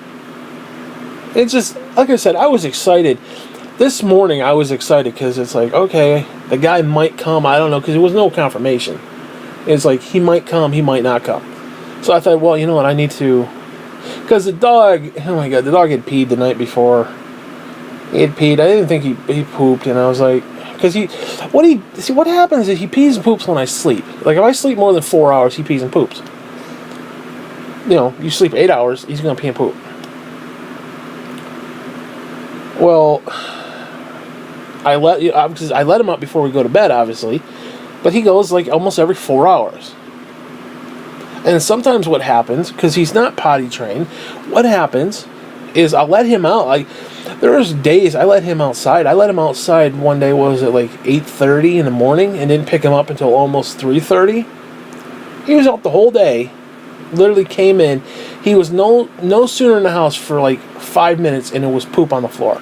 It's just, like I said, I was excited. This morning I was excited because it's like, okay, the guy might come. I don't know, because there was no confirmation. It's like, he might come, he might not come. So I thought, well, you know what, I need to... Because the dog, oh my god, the dog had peed the night before. He had peed. I didn't think he pooped, and I was like... Because what happens is he pees and poops when I sleep. Like, if I sleep more than 4 hours, he pees and poops. You sleep 8 hours, he's going to pee and poop. Well... I let him up before we go to bed, obviously, but he goes like almost every 4 hours. And sometimes what happens, because he's not potty trained, what happens is I'll let him out. Like, there's days I let him outside. I let him outside one day, what was it, like 8:30 in the morning, and didn't pick him up until almost 3:30. He was out the whole day. Literally came in. He was no sooner in the house for like 5 minutes, and it was poop on the floor.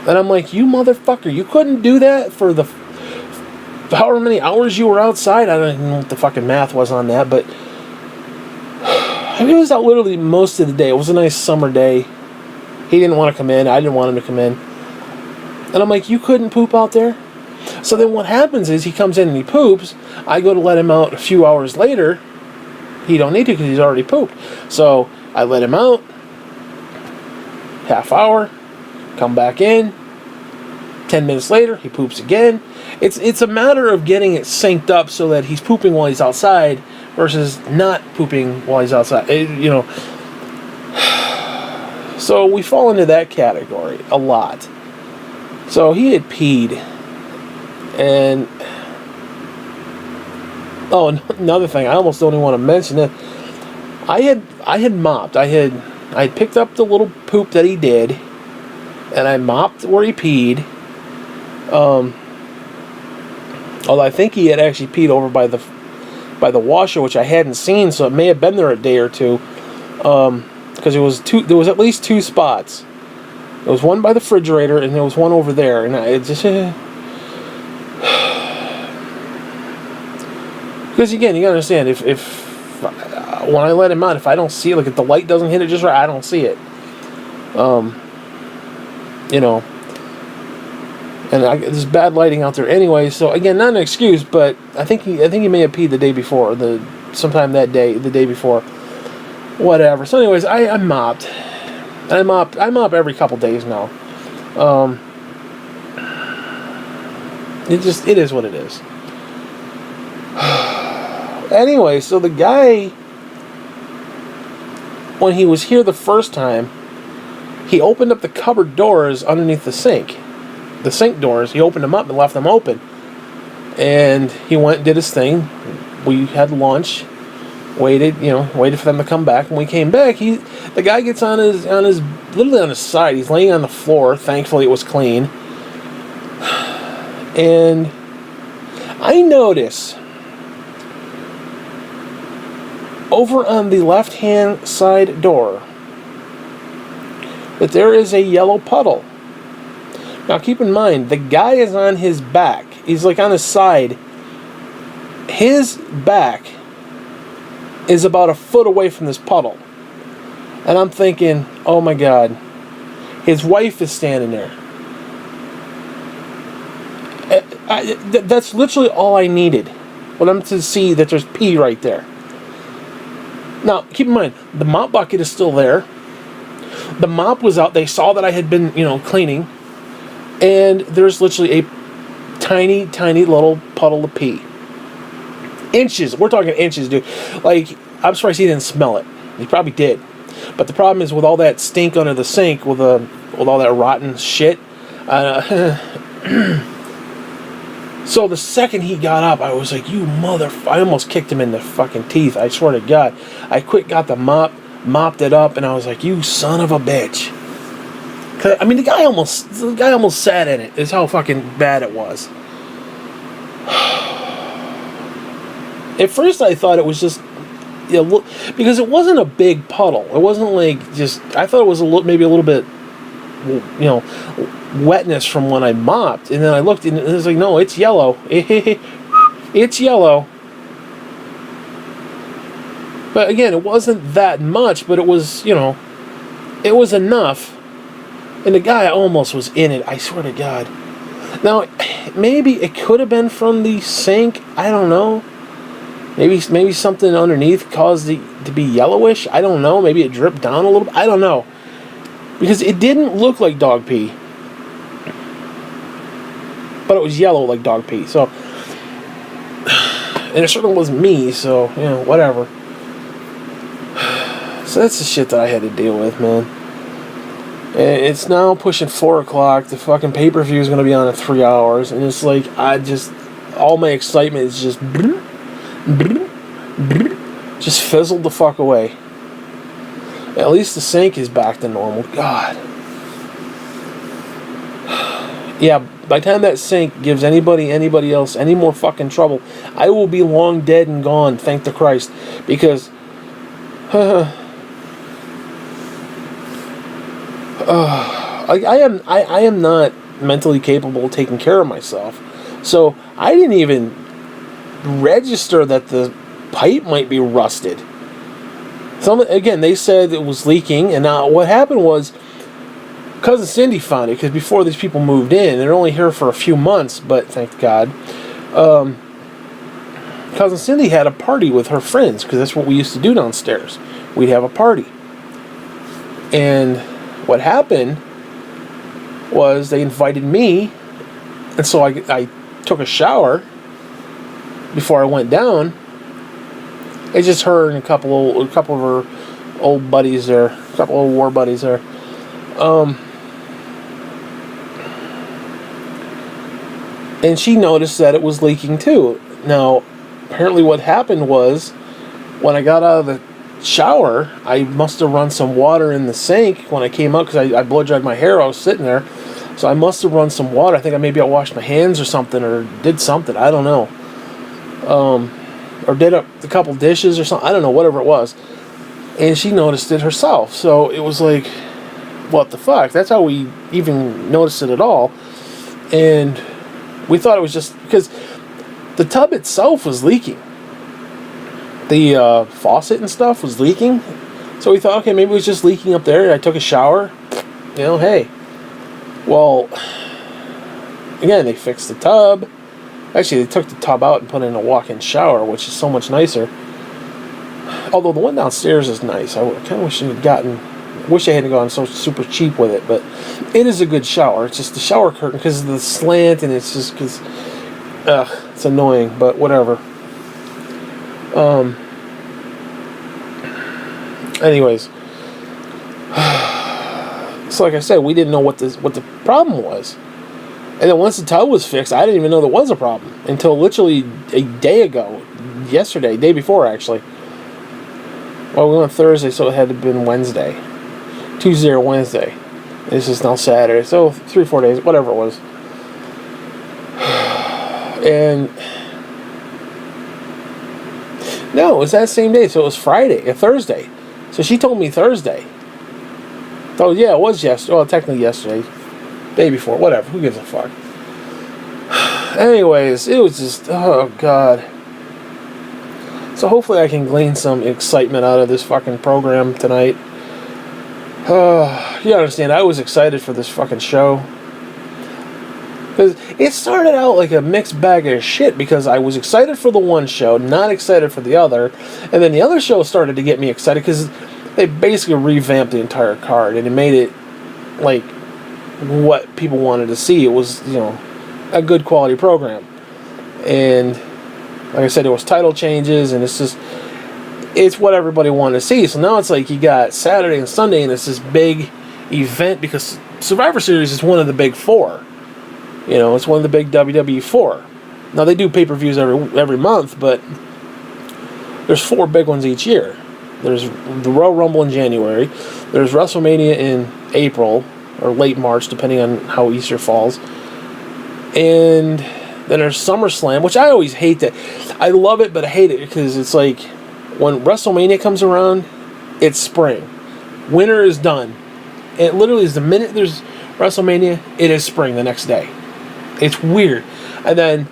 And I'm like, you motherfucker, you couldn't do that for the however many hours you were outside? I don't even know what the fucking math was on that, but I mean, it was out literally most of the day. It was a nice summer day. He didn't want to come in. I didn't want him to come in. And I'm like, you couldn't poop out there? So then what happens is he comes in and he poops. I go to let him out a few hours later. He don't need to because he's already pooped. So I let him out. Half hour. Come back in. 10 minutes later, he poops again. It's a matter of getting it synced up so that he's pooping while he's outside versus not pooping while he's outside. So we fall into that category a lot. So he had peed. And another thing, I almost don't even want to mention it. I had mopped. I had picked up the little poop that he did, and I mopped where he peed. Although I think he had actually peed over by the washer, which I hadn't seen, so it may have been there a day or two. Because there was at least two spots. There was one by the refrigerator, and there was one over there, and it just. Because again, you gotta understand, if when I let him out, if I don't see it, like if the light doesn't hit it just right, I don't see it. And there's bad lighting out there anyway. So again, not an excuse, but I think he may have peed the day before, sometime that day, the day before, whatever. So anyways, I mopped. I mop every couple days now. It is what it is. Anyway, so the guy, when he was here the first time, he opened up the cupboard doors underneath the sink. The sink doors, he opened them up and left them open. And he went and did his thing. We had lunch, waited for them to come back. When we came back, the guy gets literally on his side. He's laying on the floor. Thankfully, it was clean. And I notice over on the left-hand side door that there is a yellow puddle. Now keep in mind, the guy is on his back. He's like on his side. His back is about a foot away from this puddle. And I'm thinking, oh my God, his wife is standing there. That's literally all I needed. For them to see that there's pee right there. Now, keep in mind, the mop bucket is still there. The mop was out. They saw that I had been, cleaning. And there's literally a tiny, tiny little puddle of pee. Inches. We're talking inches, dude. Like, I'm surprised he didn't smell it. He probably did. But the problem is with all that stink under the sink, with all that rotten shit. So the second he got up, I was like, you I almost kicked him in the fucking teeth. I swear to God. I got the mopped it up, and I was like, you son of a bitch. I mean, the guy almost sat in it. Is how fucking bad it was. At first, I thought it was just, because it wasn't a big puddle. It wasn't like just. I thought it was maybe a little bit, wetness from when I mopped, and then I looked, and it was like, no, it's yellow. It's yellow. But again, it wasn't that much, but it was, it was enough. And the guy almost was in it, I swear to God. Now, maybe it could have been from the sink. I don't know. Maybe something underneath caused it to be yellowish. I don't know. Maybe it dripped down a little bit. I don't know. Because it didn't look like dog pee. But it was yellow like dog pee. So, and it certainly wasn't me, so, whatever. So that's the shit that I had to deal with, man. It's now pushing 4 o'clock. The fucking pay-per-view is going to be on in 3 hours. And it's like, all my excitement is just fizzled the fuck away. At least the sink is back to normal. God. Yeah, by the time that sink gives anybody else any more fucking trouble, I will be long dead and gone, thank the Christ. Because I am not mentally capable of taking care of myself. So I didn't even register that the pipe might be rusted. Again, they said it was leaking, and now what happened was Cousin Cindy found it, because before these people moved in, they're only here for a few months, but thank God, Cousin Cindy had a party with her friends, because that's what we used to do downstairs. We'd have a party. And what happened was they invited me, and so I took a shower before I went down. It's just her and a couple of her old buddies there, a couple of war buddies there. And she noticed that it was leaking too. Now, apparently what happened was, when I got out of the shower, I must have run some water in the sink when I came up, because I blow dried my hair. I was sitting there, so I must have run some water. I think I washed my hands or something, or did something. I don't know. Or did a couple dishes or something. I don't know, whatever it was. And she noticed it herself. So it was like, what the fuck? That's how we even noticed it at all. And we thought it was just because the tub itself was leaking. The faucet and stuff was leaking. So we thought, okay, maybe it was just leaking up there. I took a shower. Hey. Well, again, they fixed the tub. Actually, they took the tub out and put in a walk-in shower, which is so much nicer. Although the one downstairs is nice. I kind of wish I hadn't gone so super cheap with it, but it is a good shower. It's just the shower curtain, because of the slant, and it's just because it's annoying, but whatever. Anyways, so like I said, we didn't know what the problem was. And then once the tub was fixed, I didn't even know there was a problem until literally a day ago. Day before actually. Well, we went Thursday, so it had to have been Wednesday. Tuesday or Wednesday. This is now Saturday, so 3-4 days, whatever it was. And no, it was that same day, so it was Friday, a Thursday. So she told me Thursday. Oh yeah, it was yesterday. Well, technically yesterday, day before, whatever. Who gives a fuck? Anyways, it was just, oh god. So hopefully I can glean some excitement out of this fucking program tonight. You understand, I was excited for this fucking show. Because it started out like a mixed bag of shit, because I was excited for the one show, not excited for the other. And then the other show started to get me excited because they basically revamped the entire card and it made it like what people wanted to see. It was, you know, a good quality program. And like I said, it was title changes, and it's what everybody wanted to see. So now it's like you got Saturday and Sunday, and it's this big event because Survivor Series is one of the big four. You know, it's one of the big WWE 4. Now, they do pay-per-views every month, but there's 4 big ones each year. There's the Royal Rumble in January. There's WrestleMania in April, or late March, depending on how Easter falls. And then there's SummerSlam, which I always hate that. I love it, but I hate it because it's like when WrestleMania comes around, it's spring. Winter is done. It literally is the minute there's WrestleMania, it is spring the next day. It's weird. And then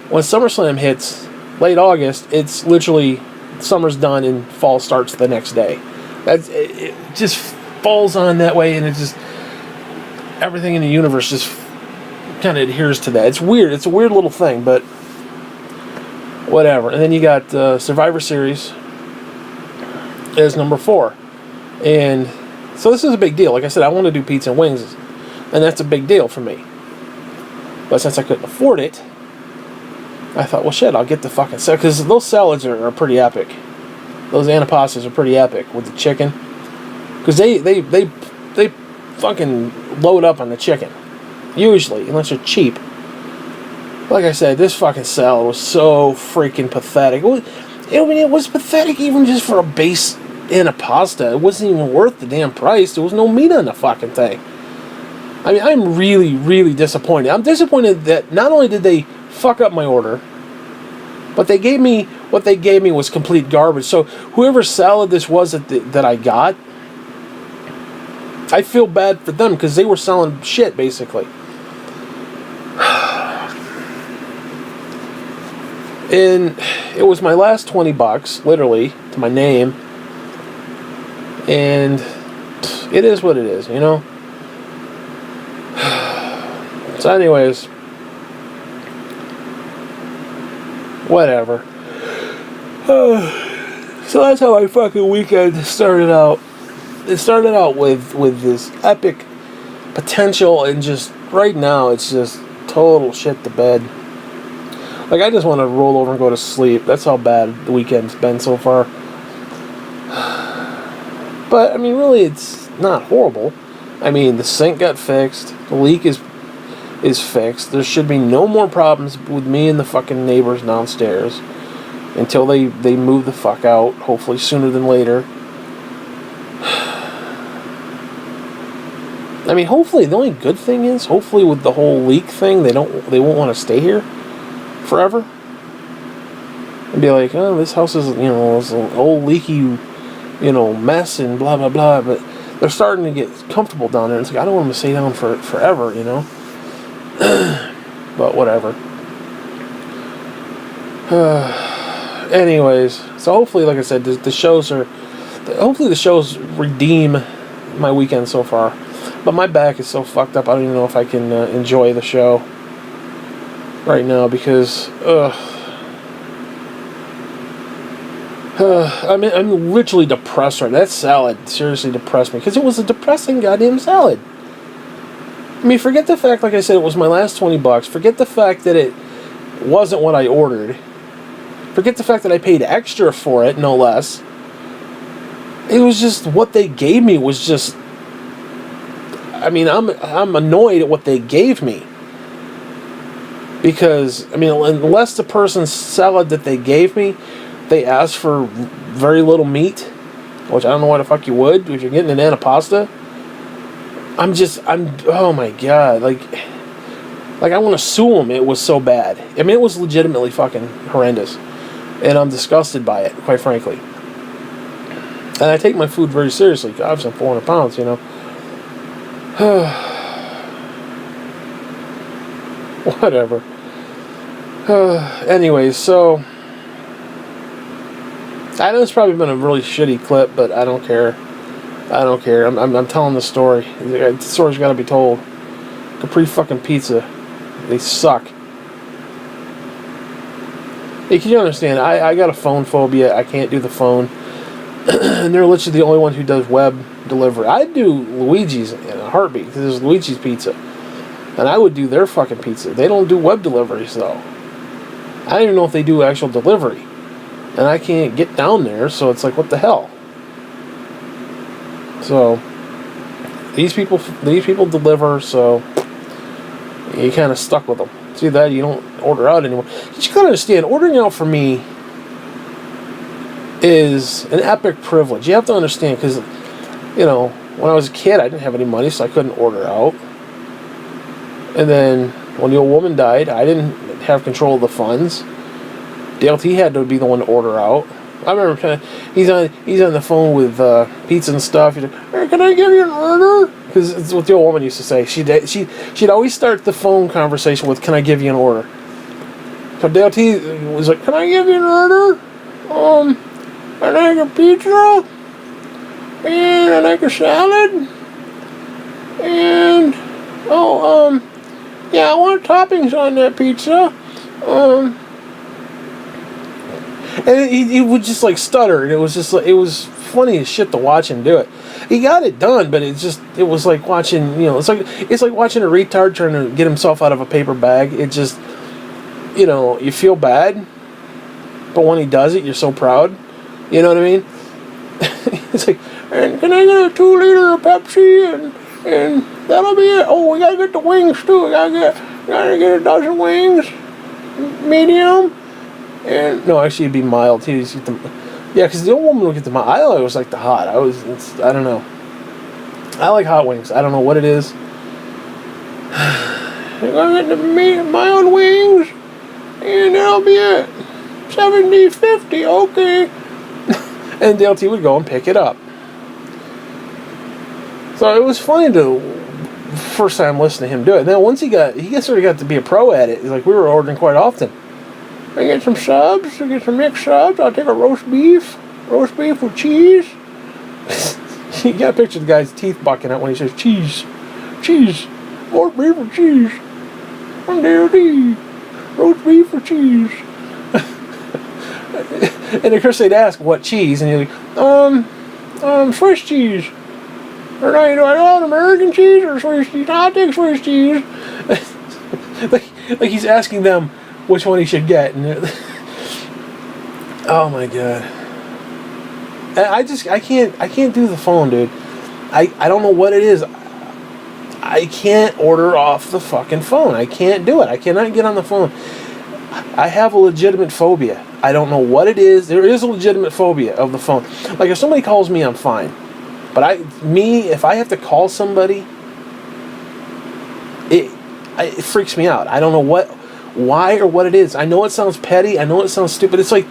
when SummerSlam hits late August, it's literally summer's done and fall starts the next day. It just falls on that way, and it just everything in the universe just kind of adheres to that. It's weird. It's a weird little thing, but whatever. And then you got Survivor Series as number 4, and so this is a big deal. Like I said, I want to do pizza and wings, and that's a big deal for me. But since I couldn't afford it, I thought, well, shit, I'll get the fucking salad. Because those salads are pretty epic. Those antipastas are pretty epic with the chicken. Because they fucking load up on the chicken. Usually, unless you're cheap. Like I said, this fucking salad was so freaking pathetic. It was pathetic even just for a base antipasta. It wasn't even worth the damn price. There was no meat on the fucking thing. I mean, I'm really, really disappointed. I'm disappointed that not only did they fuck up my order, but what they gave me was complete garbage. So whoever salad this was that I got, I feel bad for them because they were selling shit, basically. And it was my last $20, literally, to my name. And it is what it is, you know? So anyways, whatever. So that's how my fucking weekend started out. It started out with this epic potential, and just right now it's just total shit to bed. Like, I just want to roll over and go to sleep. That's how bad the weekend's been so far. But I mean, really, it's not horrible. I mean, the sink got fixed. The leak is fixed. There should be no more problems with me and the fucking neighbors downstairs until they move the fuck out, hopefully sooner than later. I mean, hopefully, the only good thing is, hopefully with the whole leak thing, they won't want to stay here forever. And be like, oh, this house is, it's an old leaky, mess and blah, blah, blah. But they're starting to get comfortable down there. It's like, I don't want them to stay down forever, But whatever. Anyways, so hopefully, like I said, hopefully the shows redeem my weekend so far. But my back is so fucked up, I don't even know if I can enjoy the show right now because, I'm literally depressed right now. That salad seriously depressed me because it was a depressing goddamn salad. I mean, forget the fact, like I said, it was my last $20. Forget the fact that it wasn't what I ordered. Forget the fact that I paid extra for it, no less. It was just what they gave me was just. I mean, I'm annoyed at what they gave me. Because, I mean, unless the person's salad that they gave me, they asked for very little meat, which I don't know why the fuck you would if you're getting an antipasta. Oh my god, like, Like, I want to sue them. It was so bad. I mean, it was legitimately fucking horrendous. And I'm disgusted by it, quite frankly. And I take my food very seriously. Obviously, I'm 400 pounds, you know. Whatever. Anyways, so I know it's probably been a really shitty clip, but I don't care. I don't care. I'm telling the story. The story's got to be told. Capri fucking Pizza. They suck. Hey, can you understand? I got a phone phobia. I can't do the phone. And they're literally the only one who does web delivery. I'd do Luigi's in a heartbeat, because there's Luigi's Pizza. And I would do their fucking pizza. They don't do web deliveries, though. I don't even know if they do actual delivery. And I can't get down there, so it's like, what the hell? So, these people deliver, so you kind of stuck with them. See that? You don't order out anymore. You gotta understand, ordering out for me is an epic privilege. You have to understand, because, you know, when I was a kid, I didn't have any money, so I couldn't order out. And then, when the old woman died, I didn't have control of the funds. DLT had to be the one to order out. I remember he's on the phone with pizza and stuff. He's like, "Hey, can I give you an order?" Because it's what the old woman used to say. She'd always start the phone conversation with, "Can I give you an order?" So DLT was like, "Can I give you an order? I like a pizza, and I like a salad, and yeah, I want toppings on that pizza." And he would just like stutter, and it was just like, it was funny as shit to watch him do it. He got it done, but it was like watching, you know, it's like watching a retard trying to get himself out of a paper bag. It just, you know, you feel bad, but when he does it, you're so proud. You know what I mean? It's like, "And can I get a 2-liter of Pepsi, and that'll be it. Oh, we gotta get the wings too. We gotta get a dozen wings, medium." And no, actually, it'd be mild. Yeah, because the old woman would get the mild. I always like the hot. I don't know. I like hot wings. I don't know what it is. You're gonna get the mild wings, and that'll be it. 70-50, okay. And DLT would go and pick it up. So it was funny first time listening to him do it. And then once he sort of got to be a pro at it. Like, we were ordering quite often. I get some subs. I get some mixed subs. I'll take a roast beef with cheese. You got a picture of the guy's teeth bucking out when he says cheese, roast beef with cheese. I'm DLT. Roast beef with cheese. And of course they'd ask what cheese, and you're like, Swiss cheese. Or no, do I want American cheese or Swiss cheese? I'll take Swiss cheese. like he's asking them which one he should get, and oh my god, I can't do the phone, dude. I don't know what it is. I can't order off the fucking phone. I can't do it. I cannot get on the phone. I have a legitimate phobia. I don't know what it is. There is a legitimate phobia of the phone. Like, if somebody calls me, I'm fine. But if I have to call somebody, it freaks me out. I don't know why or what it is. I know it sounds petty. I know it sounds stupid. It's like,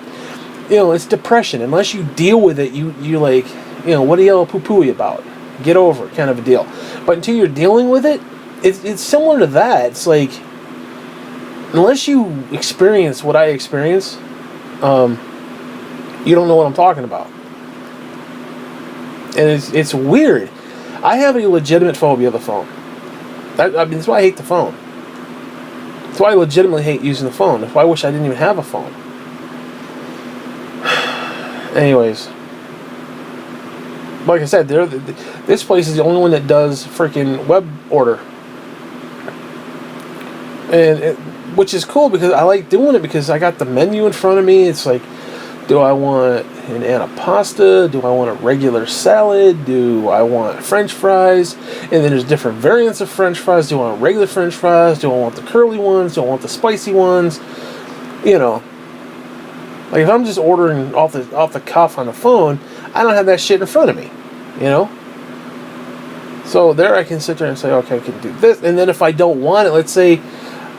you know, it's depression. Unless you deal with it, you like, you know, what are you all poo-pooey about? Get over it, kind of a deal. But until you're dealing with it, it's similar to that. It's like, unless you experience what I experience, you don't know what I'm talking about. And it's weird. I have a legitimate phobia of the phone. That's why I hate the phone. That's why I legitimately hate using the phone. That's why I wish I didn't even have a phone. Anyways, like I said, this place is the only one that does freaking web order, and which is cool because I like doing it because I got the menu in front of me. It's like, do I want an antipasta? Do I want a regular salad? Do I want French fries? And then there's different variants of French fries. Do I want regular French fries? Do I want the curly ones? Do I want the spicy ones? You know, like if I'm just ordering off the cuff on the phone, I don't have that shit in front of me. You know. So there I can sit there and say, okay, I can do this. And then if I don't want it, let's say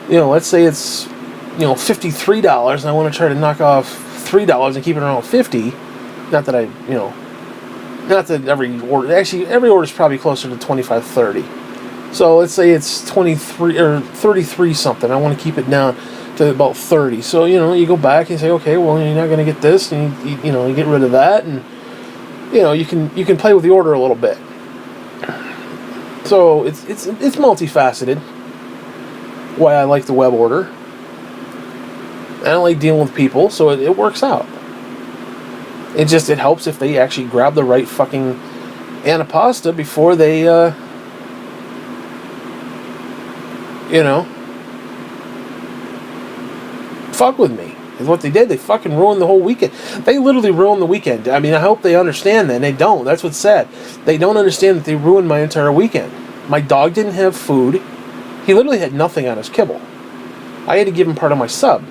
let's say it's, $53, and I want to try to knock off $3 and keep it around 50. Not that not that every order, actually every order is probably closer to 25, 30. So let's say it's 23 or 33 something. I want to keep it down to about 30. So, you go back and say, okay, well, you're not going to get this, and you get rid of that, and you can play with the order a little bit. So it's multifaceted. Why I like the web order. I don't like dealing with people, so it works out. It helps if they actually grab the right fucking antipasta before they fuck with me. Is what they did. They fucking ruined the whole weekend. They literally ruined the weekend. I mean, I hope they understand that, and they don't. That's what's sad. They don't understand that they ruined my entire weekend. My dog didn't have food. He literally had nothing on his kibble. I had to give him part of my sub.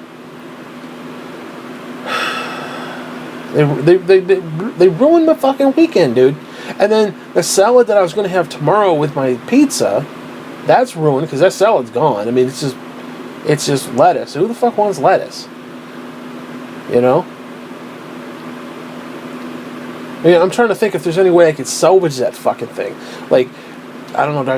They ruined my fucking weekend, dude. And then the salad that I was going to have tomorrow with my pizza, that's ruined because that salad's gone. I mean, it's just lettuce. Who the fuck wants lettuce? I'm trying to think if there's any way I could salvage that fucking thing. Like, I don't know, do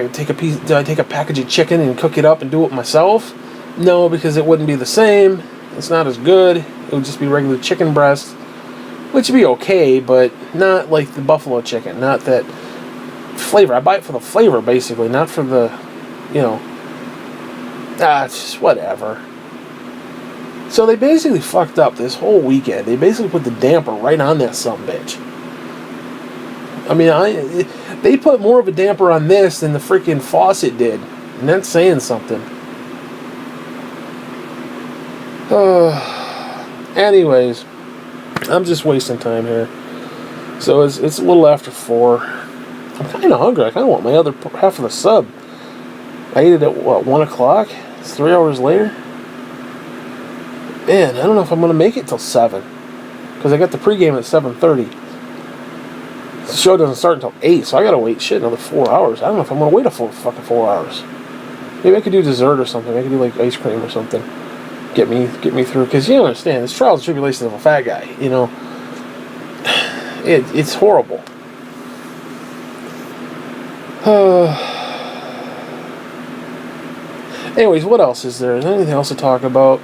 I take a package of chicken and cook it up and do it myself? No, because it wouldn't be the same. It's not as good. It would just be regular chicken breast, which would be okay, but not like the buffalo chicken. Not that flavor. I buy it for the flavor, basically, not for the, it's just whatever. So they basically fucked up this whole weekend. They basically put the damper right on that sumbitch. I mean, they put more of a damper on this than the freaking faucet did. And that's saying something. Anyways, I'm just wasting time here. So it's a little after 4. I'm kind of hungry. I kind of want my other half of the sub. I ate it at, 1 o'clock? It's 3 hours later? Man, I don't know if I'm going to make it till 7. Because I got the pregame at 7:30. The show doesn't start until 8, so I got to wait another 4 hours. I don't know if I'm going to wait a full fucking 4 hours. Maybe I could do dessert or something. I could do like ice cream or something. Get me through. Because you don't understand, it's trials and tribulations of a fat guy, It's horrible. Anyways, what else is there? Is there anything else to talk about?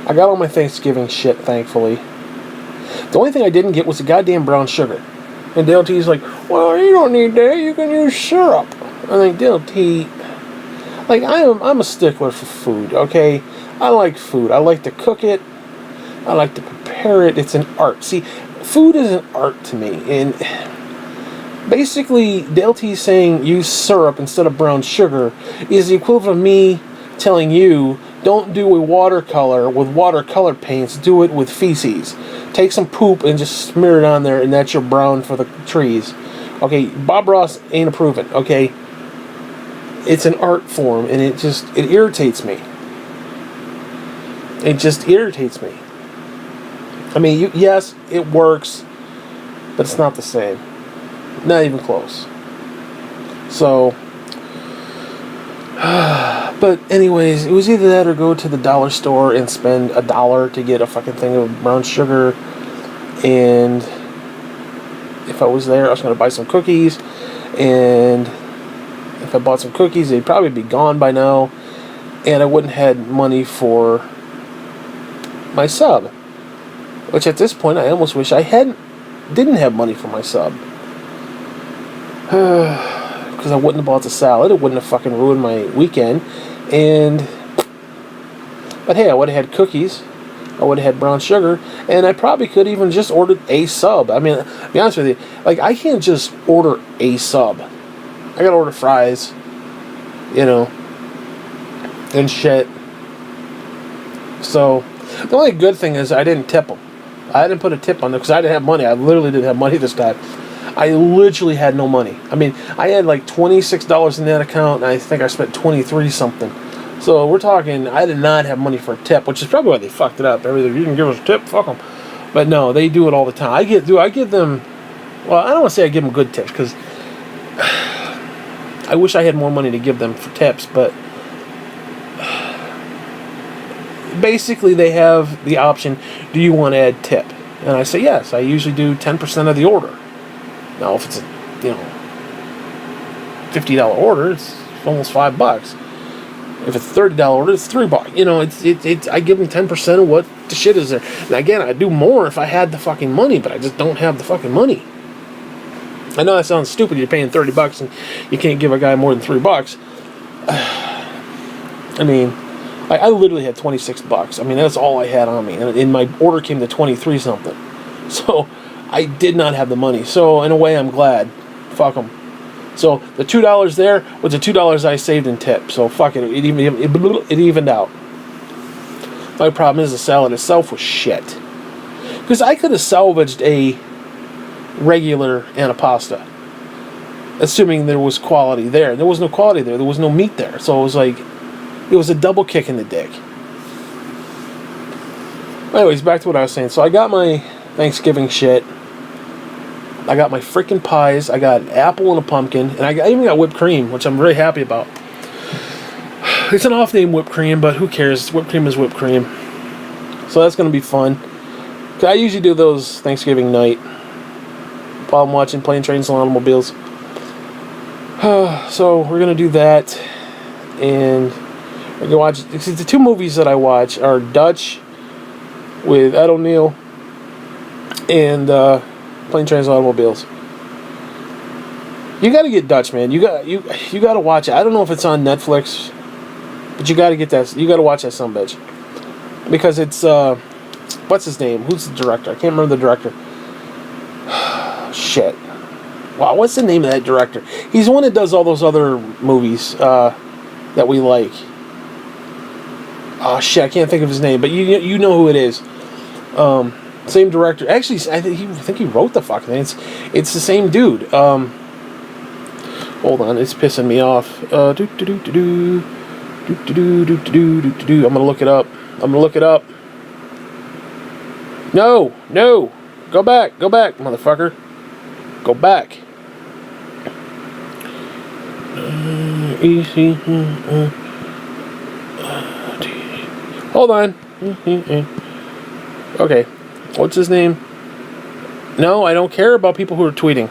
I got all my Thanksgiving shit, thankfully. The only thing I didn't get was the goddamn brown sugar. And Dale T's like, well, you don't need that. You can use syrup. I think Dale T... Like, I'm a stickler for food, okay? I like food. I like to cook it. I like to prepare it. It's an art. See, food is an art to me. And basically, Dale T saying use syrup instead of brown sugar is the equivalent of me telling you, don't do a watercolor with watercolor paints. Do it with feces. Take some poop and just smear it on there, and that's your brown for the trees. Okay, Bob Ross ain't approving, okay? It's an art form, and it irritates me. It just irritates me. I mean, yes, it works, but it's not the same. Not even close. So, but anyways, it was either that or go to the dollar store and spend $1 to get a fucking thing of brown sugar. And if I was there, I was going to buy some cookies. And if I bought some cookies, they'd probably be gone by now. And I wouldn't have had money for my sub. Which at this point, I almost wish I didn't have money for my sub. Because I wouldn't have bought the salad. It wouldn't have fucking ruined my weekend. But hey, I would have had cookies. I would have had brown sugar. And I probably could even just ordered a sub. I mean, to be honest with you, like, I can't just order a sub. I gotta order fries. And shit. So, the only good thing is I didn't tip them. I didn't put a tip on them because I didn't have money. I literally didn't have money this time. I literally had no money. I mean, I had like $26 in that account, and I think I spent 23 something. So we're talking, I did not have money for a tip, which is probably why they fucked it up. Everything, you can give us a tip, fuck them. But no, they do it all the time. I give them, well, I don't want to say I give them good tips, because I wish I had more money to give them for tips, but basically they have the option, do you want to add tip? And I say yes. I usually do 10% of the order. Now, if it's a $50 order, it's almost $5. If it's $30 order, it's $3. It's I give them 10% of what the shit is there. And again, I'd do more if I had the fucking money, but I just don't have the fucking money. I know that sounds stupid. You're paying $30 and you can't give a guy more than $3. I mean, I literally had $26. I mean, that's all I had on me, and my order came to 23 something. So I did not have the money. So in a way, I'm glad. Fuck them. So the $2 there was the $2 I saved in tip. So fuck it. It evened out. My problem is the salad itself was shit. Because I could have salvaged a regular antipasta, assuming there was quality there. There was no quality there. There was no meat there. So it was like, it was a double kick in the dick. Anyways, back to what I was saying. So I got my Thanksgiving shit. I got my freaking pies. I got an apple and a pumpkin. And I even got whipped cream, which I'm really happy about. It's an off-name whipped cream, but who cares? Whipped cream is whipped cream. So that's going to be fun. I usually do those Thanksgiving night while I'm watching Plane, Trains, and Automobiles. So we're going to do that. And we're going to watch... The two movies that I watch are Dutch with Ed O'Neill and Plane, Trains, and Automobiles. You got to get Dutch, man. You got to watch it. I don't know if it's on Netflix, but you got to get that. You got to watch that sumbitch because it's what's his name? Who's the director? I can't remember the director. Shit. Wow, what's the name of that director? He's the one that does all those other movies that we like. Oh shit, I can't think of his name, but you know who it is. Same director. Actually, I think he wrote the fucking thing. It's the same dude. Hold on, it's pissing me off. I'm gonna look it up. No, go back, motherfucker. Go back. Hold on. Okay, what's his name? No, I don't care about people who are tweeting.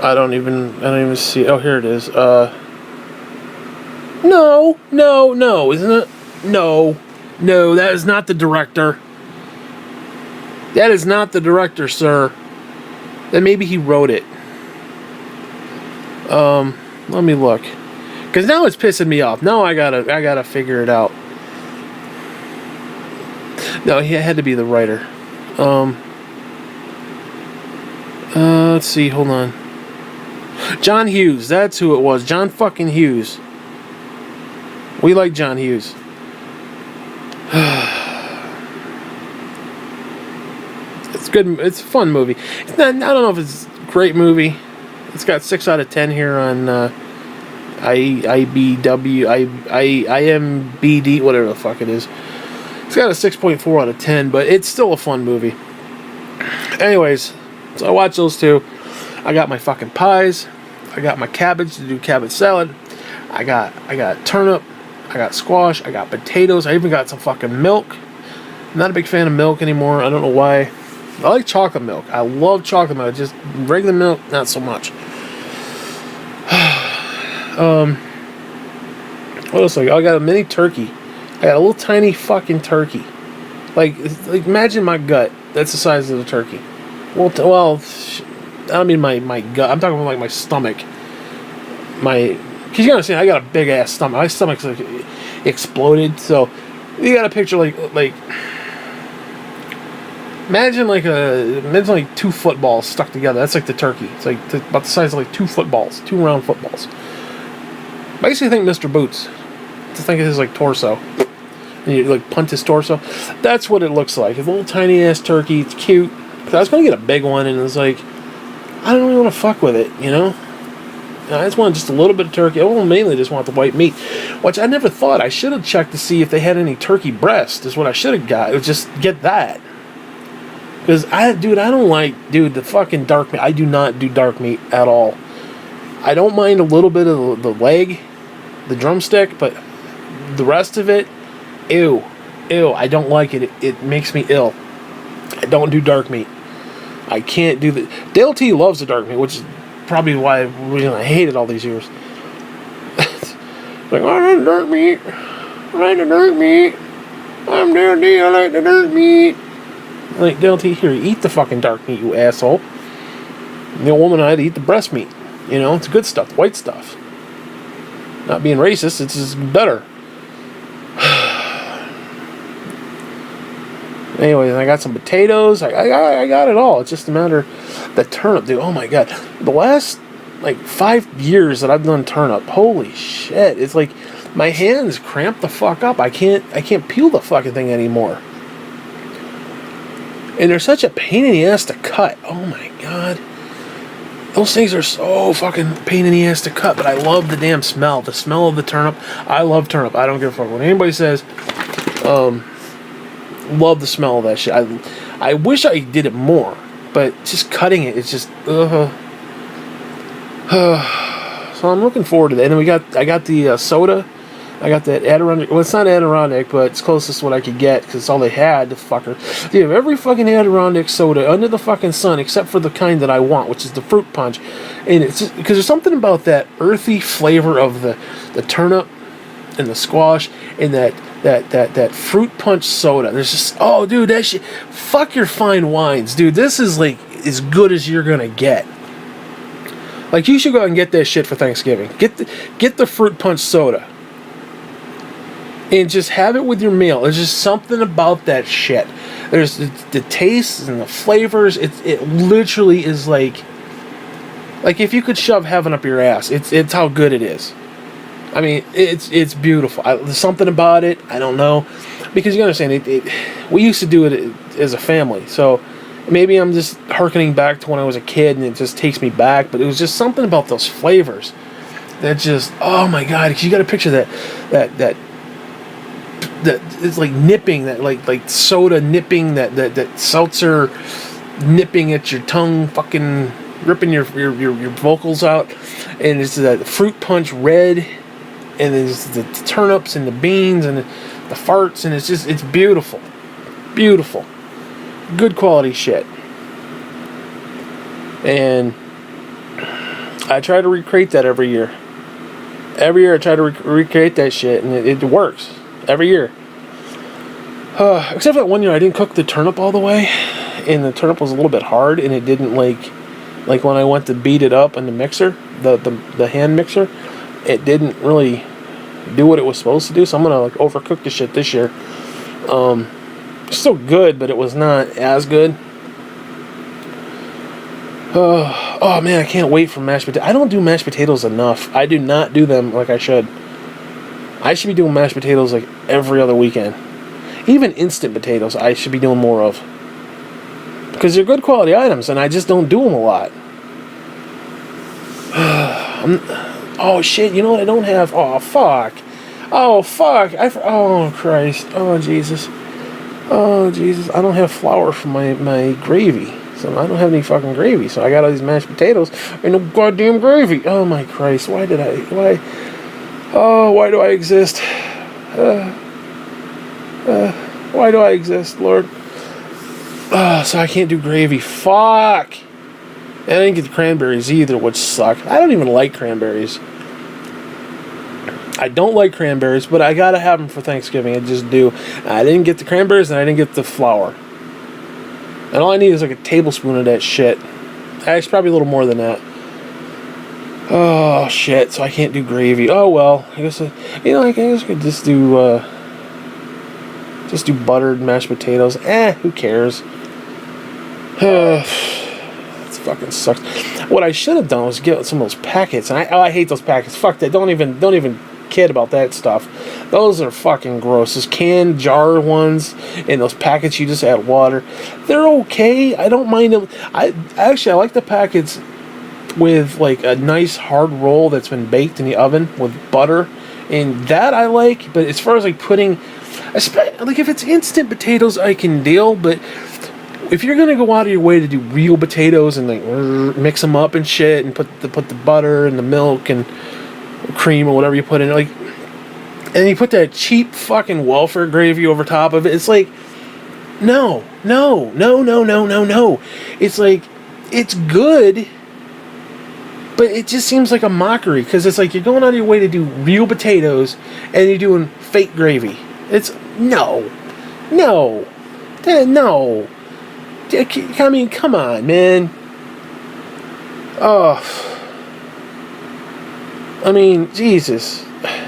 I don't even see. Oh, here it is. No, isn't it? No, that is not the director. That is not the director, sir. Then maybe he wrote it. Let me look. Because now it's pissing me off. Now I gotta figure it out. No, he had to be the writer. Let's see, hold on. John Hughes, that's who it was. John fucking Hughes. We like John Hughes. It's good. It's a fun movie. It's not, I don't know if it's a great movie. It's got 6 out of 10 here on IMBD, whatever the fuck it is. It's got a 6.4 out of 10, but it's still a fun movie. Anyways, so I watched those two. I got my fucking pies. I got my cabbage to do cabbage salad. I got turnip. I got squash. I got potatoes. I even got some fucking milk. I'm not a big fan of milk anymore. I don't know why. I like chocolate milk. I love chocolate milk. Just regular milk, not so much. What else? I got a mini turkey. I got a little tiny fucking turkey. Like imagine my gut. That's the size of the turkey. Well, I don't mean my gut. I'm talking about like my stomach. Because you gotta understand, I got a big ass stomach. My stomach's like exploded. So you got a picture like imagine like 2 footballs stuck together. That's like the turkey. It's like about the size of like 2 footballs, 2 round footballs. Basically, think Mr. Boots. Just think of his like torso, and you like punt his torso. That's what it looks like. It's a little tiny ass turkey. It's cute. I was gonna get a big one, and it's like I don't really want to fuck with it, you know. I just want just a little bit of turkey. I mainly just want the white meat, which I never thought. I should have checked to see if they had any turkey breast. Is what I should have got. It was just get that. Because I don't like the fucking dark meat. I do not do dark meat at all. I don't mind a little bit of the leg, the drumstick, but the rest of it, ew. I don't like it. It makes me ill. I don't do dark meat. I can't do the. Dale T loves the dark meat, which is probably why I hate it all these years. Like, I like the dark meat. I like the dark meat. I'm Dale T. I like the dark meat. Like, Dale T, here, eat the fucking dark meat, you asshole. And the old woman and I had to eat the breast meat. You know, it's good stuff, white stuff. Not being racist, it's just better. Anyways, I got some potatoes. I got it all. It's just a matter of the turnip, dude. Oh my god, the last like 5 years that I've done turnip, holy shit! It's like my hands cramp the fuck up. I can't peel the fucking thing anymore. And they're such a pain in the ass to cut. Oh my god, those things are so fucking pain in the ass to cut. But I love the damn smell. The smell of the turnip. I love turnip. I don't give a fuck when anybody says. Love the smell of that shit. I wish I did it more, but just cutting it, it's just so I'm looking forward to that. And then I got the soda. I got that Adirondack. Well, it's not Adirondack, but it's closest to what I could get because it's all they had. The fucker. They have every fucking Adirondack soda under the fucking sun except for the kind that I want, which is the fruit punch. And it's just because there's something about that earthy flavor of the turnip and the squash and that fruit punch soda. There's just, oh dude, that shit. Fuck your fine wines, dude. This is like as good as you're gonna get. Like, you should go out and get that shit for Thanksgiving. Get the fruit punch soda and just have it with your meal. There's just something about that shit. There's the tastes and the flavors. It literally is like if you could shove heaven up your ass. It's how good it is. I mean, it's beautiful. There's something about it. I don't know, because you understand we used to do it as a family. So maybe I'm just hearkening back to when I was a kid, and it just takes me back. But it was just something about those flavors that just, oh my god! Because you got to picture that it's like nipping, that like soda nipping, that seltzer nipping at your tongue, fucking ripping your vocals out, and it's that fruit punch red. And there's the turnips and the beans and the farts, and it's beautiful. Beautiful. Good quality shit. And I try to recreate that every year. Every year I try to recreate that shit, and it works. Every year. Except for that one year I didn't cook the turnip all the way, and the turnip was a little bit hard, and it didn't like when I went to beat it up in the mixer, the hand mixer, it didn't really do what it was supposed to do, so I'm gonna overcook the shit this year. It's still good, but it was not as good. Oh man, I can't wait for mashed potatoes. I don't do mashed potatoes enough. I do not do them like I should. I should be doing mashed potatoes like every other weekend. Even instant potatoes I should be doing more of, because they're good quality items, and I just don't do them a lot. Oh shit, you know what I don't have? Oh fuck. Oh Christ. Oh Jesus. I don't have flour for my gravy. So I don't have any fucking gravy. So I got all these mashed potatoes and no goddamn gravy. Oh my Christ. Why do I exist? Why do I exist, Lord? So I can't do gravy. Fuck. I didn't get the cranberries either, which suck. I don't even like cranberries. I don't like cranberries, but I gotta have them for Thanksgiving. I just do. I didn't get the cranberries, and I didn't get the flour. And all I need is like a tablespoon of that shit. Actually, probably a little more than that. Oh shit! So I can't do gravy. Oh well. I guess I guess I could just do buttered mashed potatoes. Who cares? Fucking sucks. What I should have done was get some of those packets, and I hate those packets. Fuck that. Don't even kid about that stuff. Those are fucking gross. Those canned jar ones and those packets you just add water. They're okay. I don't mind them. I like the packets with like a nice hard roll that's been baked in the oven with butter, and that I like. But as far as like putting, like if it's instant potatoes, I can deal. But if you're gonna go out of your way to do real potatoes and like mix them up and shit, and put the butter and the milk and cream or whatever you put in, like, and you put that cheap fucking welfare gravy over top of it, it's like, no. It's like, it's good, but it just seems like a mockery, because it's like you're going out of your way to do real potatoes and you're doing fake gravy. It's no. I mean, come on, man. Oh, I mean, Jesus.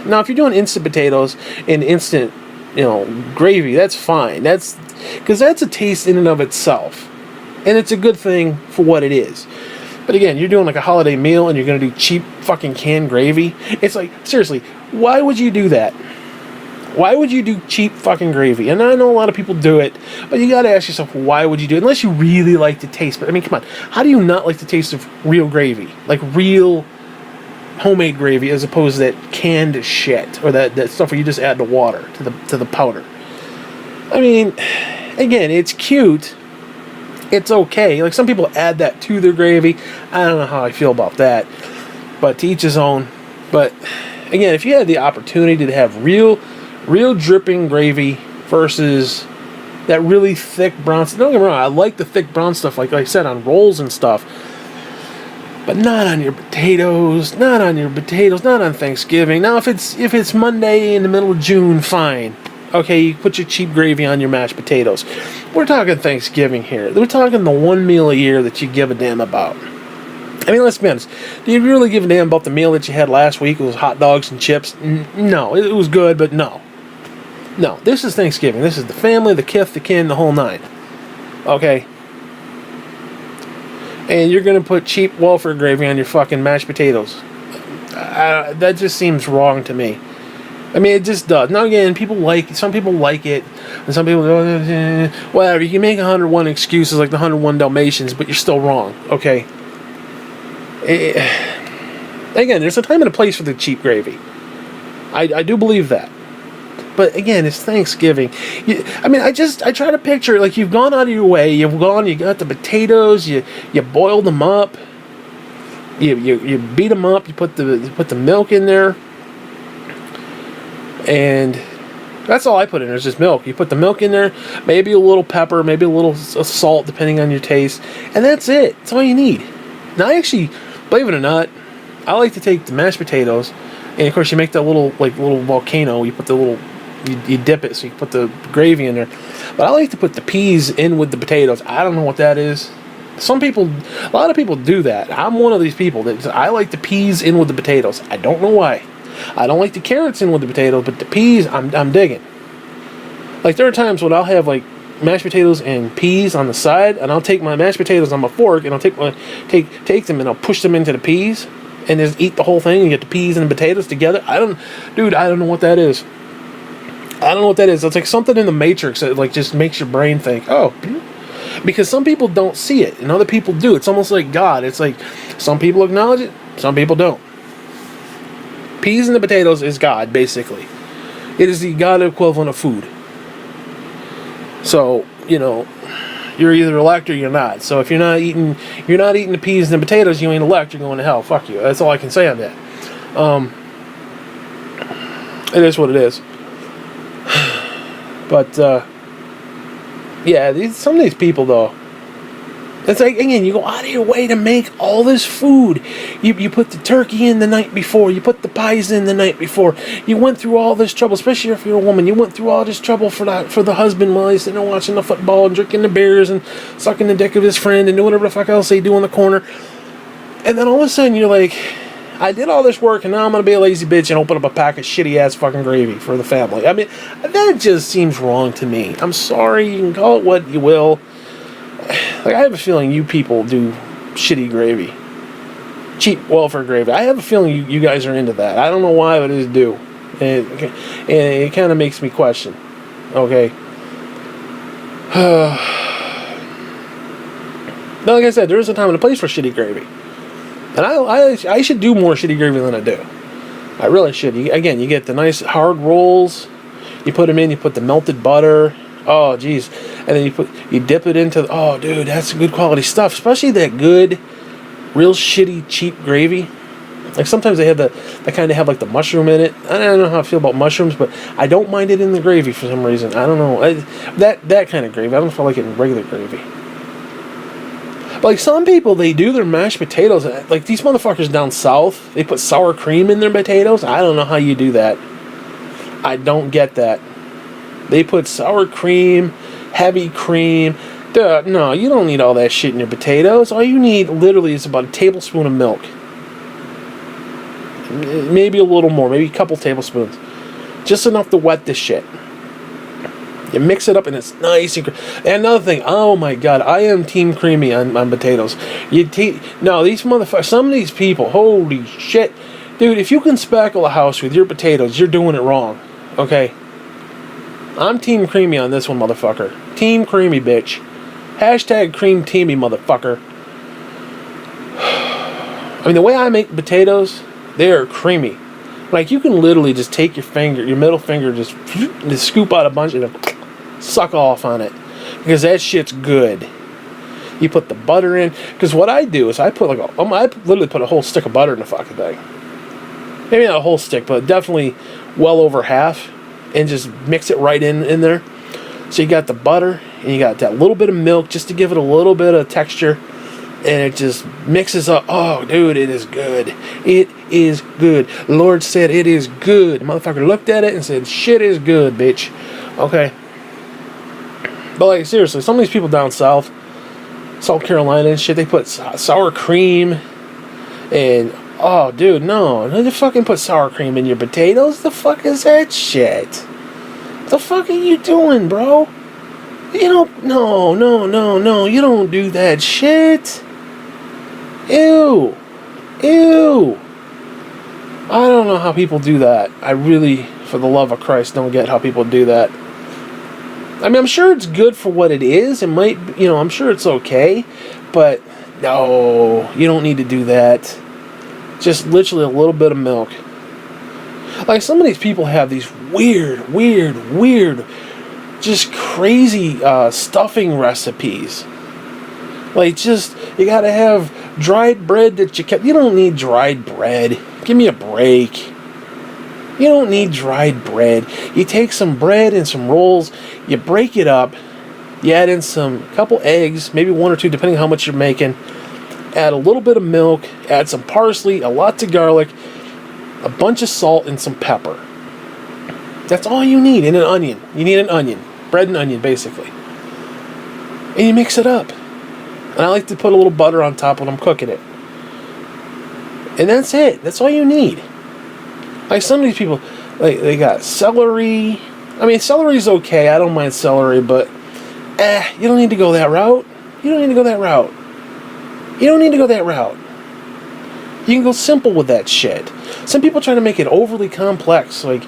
Now, if you're doing instant potatoes and instant, gravy, that's fine. That's because that's a taste in and of itself, and it's a good thing for what it is. But again, you're doing like a holiday meal and you're gonna do cheap fucking canned gravy. It's like, seriously, why would you do that? Why would you do cheap fucking gravy? And I know a lot of people do it, but you gotta ask yourself, why would you do it? Unless you really like the taste. But I mean, come on, how do you not like the taste of real gravy? Like real homemade gravy, as opposed to that canned shit, or that stuff where you just add the water to the powder. I mean, again, it's cute. It's okay. Like, some people add that to their gravy. I don't know how I feel about that, but to each his own. But again, if you had the opportunity to have real dripping gravy versus that really thick brown stuff. Don't get me wrong, I like the thick brown stuff, like I said, on rolls and stuff. But not on your potatoes, not on Thanksgiving. Now, if it's Monday in the middle of June, fine. Okay, you put your cheap gravy on your mashed potatoes. We're talking Thanksgiving here. We're talking the one meal a year that you give a damn about. I mean, let's be honest. Do you really give a damn about the meal that you had last week? It was hot dogs and chips? No, it was good, but no. No, this is Thanksgiving. This is the family, the kith, the kin, the whole nine. Okay? And you're going to put cheap welfare gravy on your fucking mashed potatoes. That just seems wrong to me. I mean, it just does. Now, again, some people like it, and some people go, whatever. You can make 101 excuses like the 101 Dalmatians, but you're still wrong, okay? Again, there's a time and a place for the cheap gravy. I do believe that. But again, it's Thanksgiving. I try to picture, like, you've gone out of your way, you got the potatoes, you boiled them up, you beat them up, you put the milk in there, and that's all I put in there is just milk. You put the milk in there, maybe a little pepper, maybe a little salt, depending on your taste, and that's it. That's all you need. Now, actually, believe it or not, I like to take the mashed potatoes, and of course you make that little volcano. You put you dip it, so you put the gravy in there. But I like to put the peas in with the potatoes. I don't know what that is. A lot of people do that. I'm one of these people that I like the peas in with the potatoes. I don't know why. I don't like the carrots in with the potatoes, but the peas, I'm digging. Like, there are times when I'll have, like, mashed potatoes and peas on the side, and I'll take my mashed potatoes on my fork, and I'll take them and I'll push them into the peas, and just eat the whole thing and get the peas and the potatoes together. I don't know what that is. I don't know what that is. It's like something in the Matrix that, like, just makes your brain think, oh, because some people don't see it and other people do. It's almost like God. It's like some people acknowledge it, some people don't. Peas and the potatoes is God, basically. It is the God equivalent of food. So, you're either elect or you're not. So if you're not eating the peas and the potatoes, you ain't elect, you're going to hell. Fuck you. That's all I can say on that. It is what it is. But yeah, some of these people, though, it's like, again, you go out of your way to make all this food. You put the turkey in the night before. You put the pies in the night before. You went through all this trouble, especially if you're a woman. You went through all this trouble for the husband while he's sitting there watching the football and drinking the beers and sucking the dick of his friend and doing whatever the fuck else they do in the corner. And then all of a sudden you're like, I did all this work and now I'm going to be a lazy bitch and open up a pack of shitty ass fucking gravy for the family. I mean, that just seems wrong to me. I'm sorry. You can call it what you will. Like, I have a feeling you people do shitty gravy. Cheap welfare gravy. I have a feeling you guys are into that. I don't know why, but it is do. And it kind of makes me question. Okay. But like I said, there is a time and a place for shitty gravy. And I should do more shitty gravy than I do. I really should. You get the nice hard rolls. You put them in. You put the melted butter. Oh, geez. And then you dip it into, oh, dude, that's good quality stuff. Especially that good, real shitty, cheap gravy. Like sometimes they kind of have like the mushroom in it. I don't know how I feel about mushrooms, but I don't mind it in the gravy for some reason. I don't know. That kind of gravy. I don't feel like it in regular gravy. But like some people, they do their mashed potatoes. Like these motherfuckers down south, they put sour cream in their potatoes. I don't know how you do that. I don't get that. They put sour cream, heavy cream. Duh, no, you don't need all that shit in your potatoes. All you need literally is about a tablespoon of milk. Maybe a little more, maybe a couple tablespoons. Just enough to wet this shit. You mix it up and it's nice and another thing, oh my god, I am team creamy on potatoes. No, these motherfuckers, some of these people, holy shit. Dude, if you can spackle a house with your potatoes, you're doing it wrong. Okay? I'm team creamy on this one, motherfucker. Team creamy, bitch. Hashtag cream teamy, motherfucker. I mean, the way I make potatoes, they are creamy. Like, you can literally just take your middle finger, just scoop out a bunch and suck off on it. Because that shit's good. You put the butter in. Because what I do is I literally put a whole stick of butter in the fucking thing. Maybe not a whole stick, but definitely well over half. And just mix it right in there. So you got the butter, and you got that little bit of milk just to give it a little bit of texture. And it just mixes up. Oh, dude, it is good. It is good. The Lord said it is good. The motherfucker looked at it and said, shit is good, bitch. Okay. But, like, seriously, some of these people down south, South Carolina and shit, they put sour cream. And, oh, dude, no. They fucking put sour cream in your potatoes? The fuck is that shit? The fuck are you doing, bro? You don't, no. You don't do that shit. Ew. I don't know how people do that. I really, for the love of Christ, don't get how people do that. I mean, I'm sure it's good for what it is. It might, I'm sure it's okay. But, no, you don't need to do that. Just literally a little bit of milk. Like, some of these people have these weird, just crazy stuffing recipes. Like, just, you gotta have dried bread that you kept. You don't need dried bread. Give me a break. You don't need dried bread. You take some bread and some rolls, you break it up, you add in couple eggs, maybe one or two, depending on how much you're making. Add a little bit of milk, add some parsley, a lot of garlic, a bunch of salt, and some pepper. That's all you need, and an onion. You need an onion. Bread and onion, basically. And you mix it up. And I like to put a little butter on top when I'm cooking it. And that's it. That's all you need. Like, some of these people, like, they got celery. I mean, celery's okay. I don't mind celery, but you don't need to go that route. You don't need to go that route. You can go simple with that shit. Some people try to make it overly complex. Like,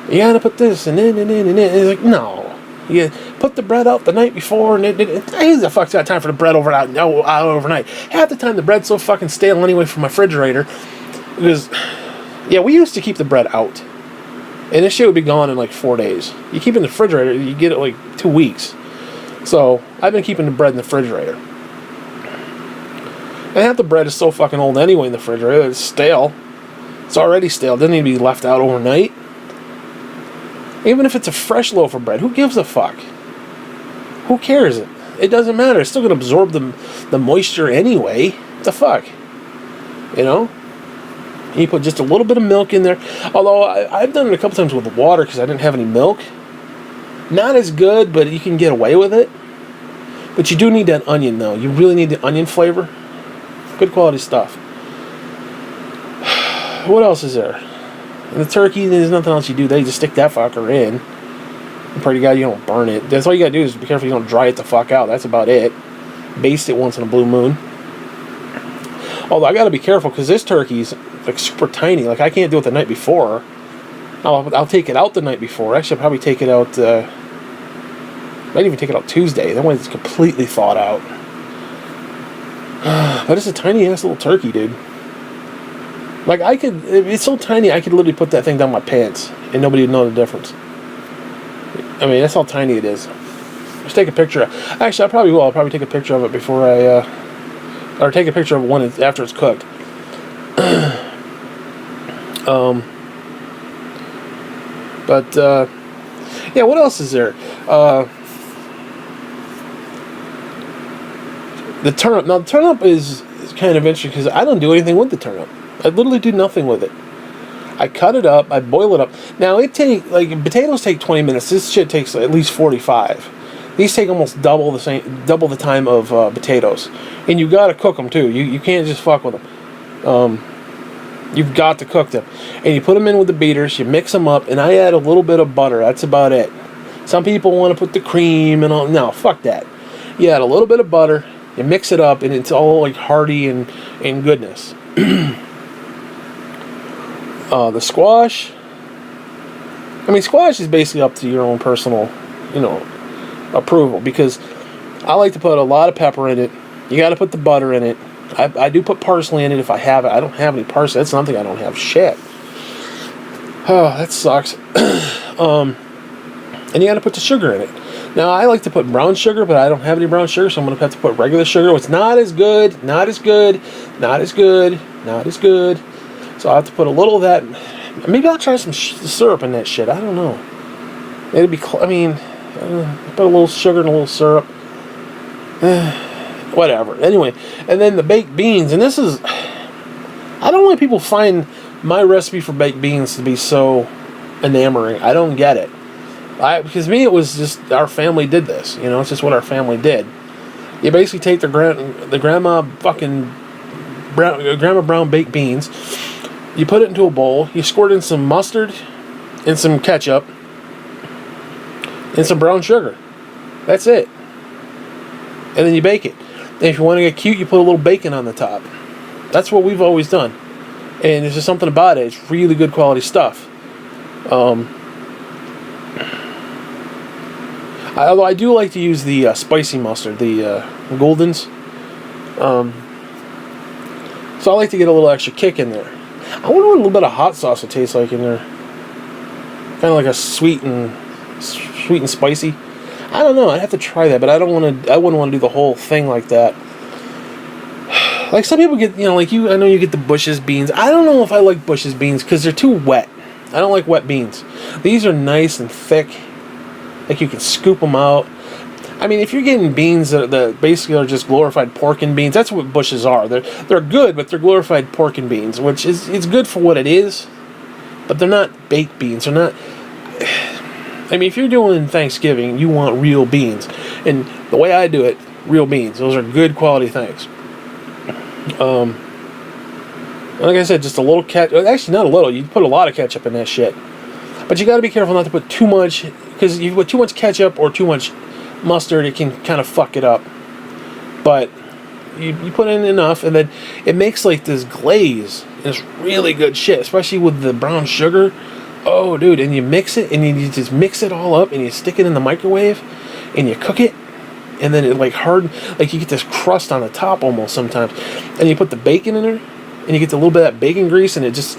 you gotta put this and then. And it's like, no. You put the bread out the night before, and who the fuck's got time for the bread out overnight? Half the time the bread's so fucking stale anyway from my refrigerator. Because, yeah, we used to keep the bread out. And this shit would be gone in like 4 days. You keep it in the refrigerator, you get it like 2 weeks. So, I've been keeping the bread in the refrigerator. And half the bread is so fucking old anyway in the refrigerator, it's stale. It's already stale, it doesn't need to be left out overnight. Even if it's a fresh loaf of bread, who gives a fuck? Who cares? It doesn't matter. It's still going to absorb the moisture anyway. What the fuck? And you put just a little bit of milk in there. Although, I've done it a couple times with water because I didn't have any milk. Not as good, but you can get away with it. But you do need that onion, though. You really need the onion flavor. Good quality stuff. What else is there? And the turkey, there's nothing else you do. They just stick that fucker in. And pray to God you don't burn it. That's all you gotta do is be careful you don't dry it the fuck out. That's about it. Baste it once in a blue moon. Although I gotta be careful because this turkey's like super tiny. Like, I can't do it the night before. I'll take it out the night before. Actually, I'll probably take it out. Might even take it out Tuesday. That way it's completely thawed out. But it's a tiny ass little turkey, dude. Like, it's so tiny, I could literally put that thing down my pants, and nobody would know the difference. I mean, that's how tiny it is. Just take a picture. Actually, I probably will. I'll probably take a picture of it before or take a picture of it when after it's cooked. Yeah, what else is there? The turnip. Now, the turnip is kind of interesting because I don't do anything with the turnip. I literally do nothing with it. I cut it up. I boil it up. Now, potatoes take 20 minutes. This shit takes at least 45. These take almost double the time of potatoes. And you got to cook them, too. You can't just fuck with them. You've got to cook them. And you put them in with the beaters. You mix them up. And I add a little bit of butter. That's about it. Some people want to put the cream and all. No, fuck that. You add a little bit of butter. You mix it up, and it's all like hearty and goodness. The squash. I mean, squash is basically up to your own personal, approval. Because I like to put a lot of pepper in it. You got to put the butter in it. I do put parsley in it if I have it. I don't have any parsley. That's something I don't have. Shit. Oh, that sucks. And you got to put the sugar in it. Now, I like to put brown sugar, but I don't have any brown sugar, so I'm going to have to put regular sugar. It's not as good, not as good, not as good, not as good. So I'll have to put a little of that. Maybe I'll try some syrup in that shit. I don't know. It'd be, put a little sugar and a little syrup. Whatever. Anyway, and then the baked beans, and this is, I don't know why people find my recipe for baked beans to be so enamoring. I don't get it. Because me, it was just our family did this. It's just what our family did. You basically take the grandma brown baked beans. You put it into a bowl. You squirt in some mustard, and some ketchup, and some brown sugar. That's it. And then you bake it. And if you want to get cute, you put a little bacon on the top. That's what we've always done. And there's just something about it. It's really good quality stuff. Although I do like to use the spicy mustard, the Goldens. So I like to get a little extra kick in there. I wonder what a little bit of hot sauce would taste like in there. Kind of like a sweet and spicy. I don't know. I'd have to try that, but I wouldn't want to do the whole thing like that. Like some people get, like you. I know you get the Bush's beans. I don't know if I like Bush's beans because they're too wet. I don't like wet beans. These are nice and thick. Like you can scoop them out. I mean, if you're getting beans that basically are just glorified pork and beans, that's what Bush's are. They're good, but they're glorified pork and beans, which is it's good for what it is. But they're not baked beans. They're not. I mean, if you're doing Thanksgiving, you want real beans, and the way I do it, real beans. Those are good quality things. Like I said, just a little ketchup. Actually, not a little. You put a lot of ketchup in that shit. But you got to be careful not to put too much, because if you put too much ketchup or too much mustard, it can kind of fuck it up. But you put in enough, and then it makes like this glaze, and it's really good shit, especially with the brown sugar. Oh, dude, and you mix it, and you just mix it all up, and you stick it in the microwave, and you cook it, and then it like hard, like you get this crust on the top almost sometimes, and you put the bacon in there, and you get a little bit of that bacon grease, and it just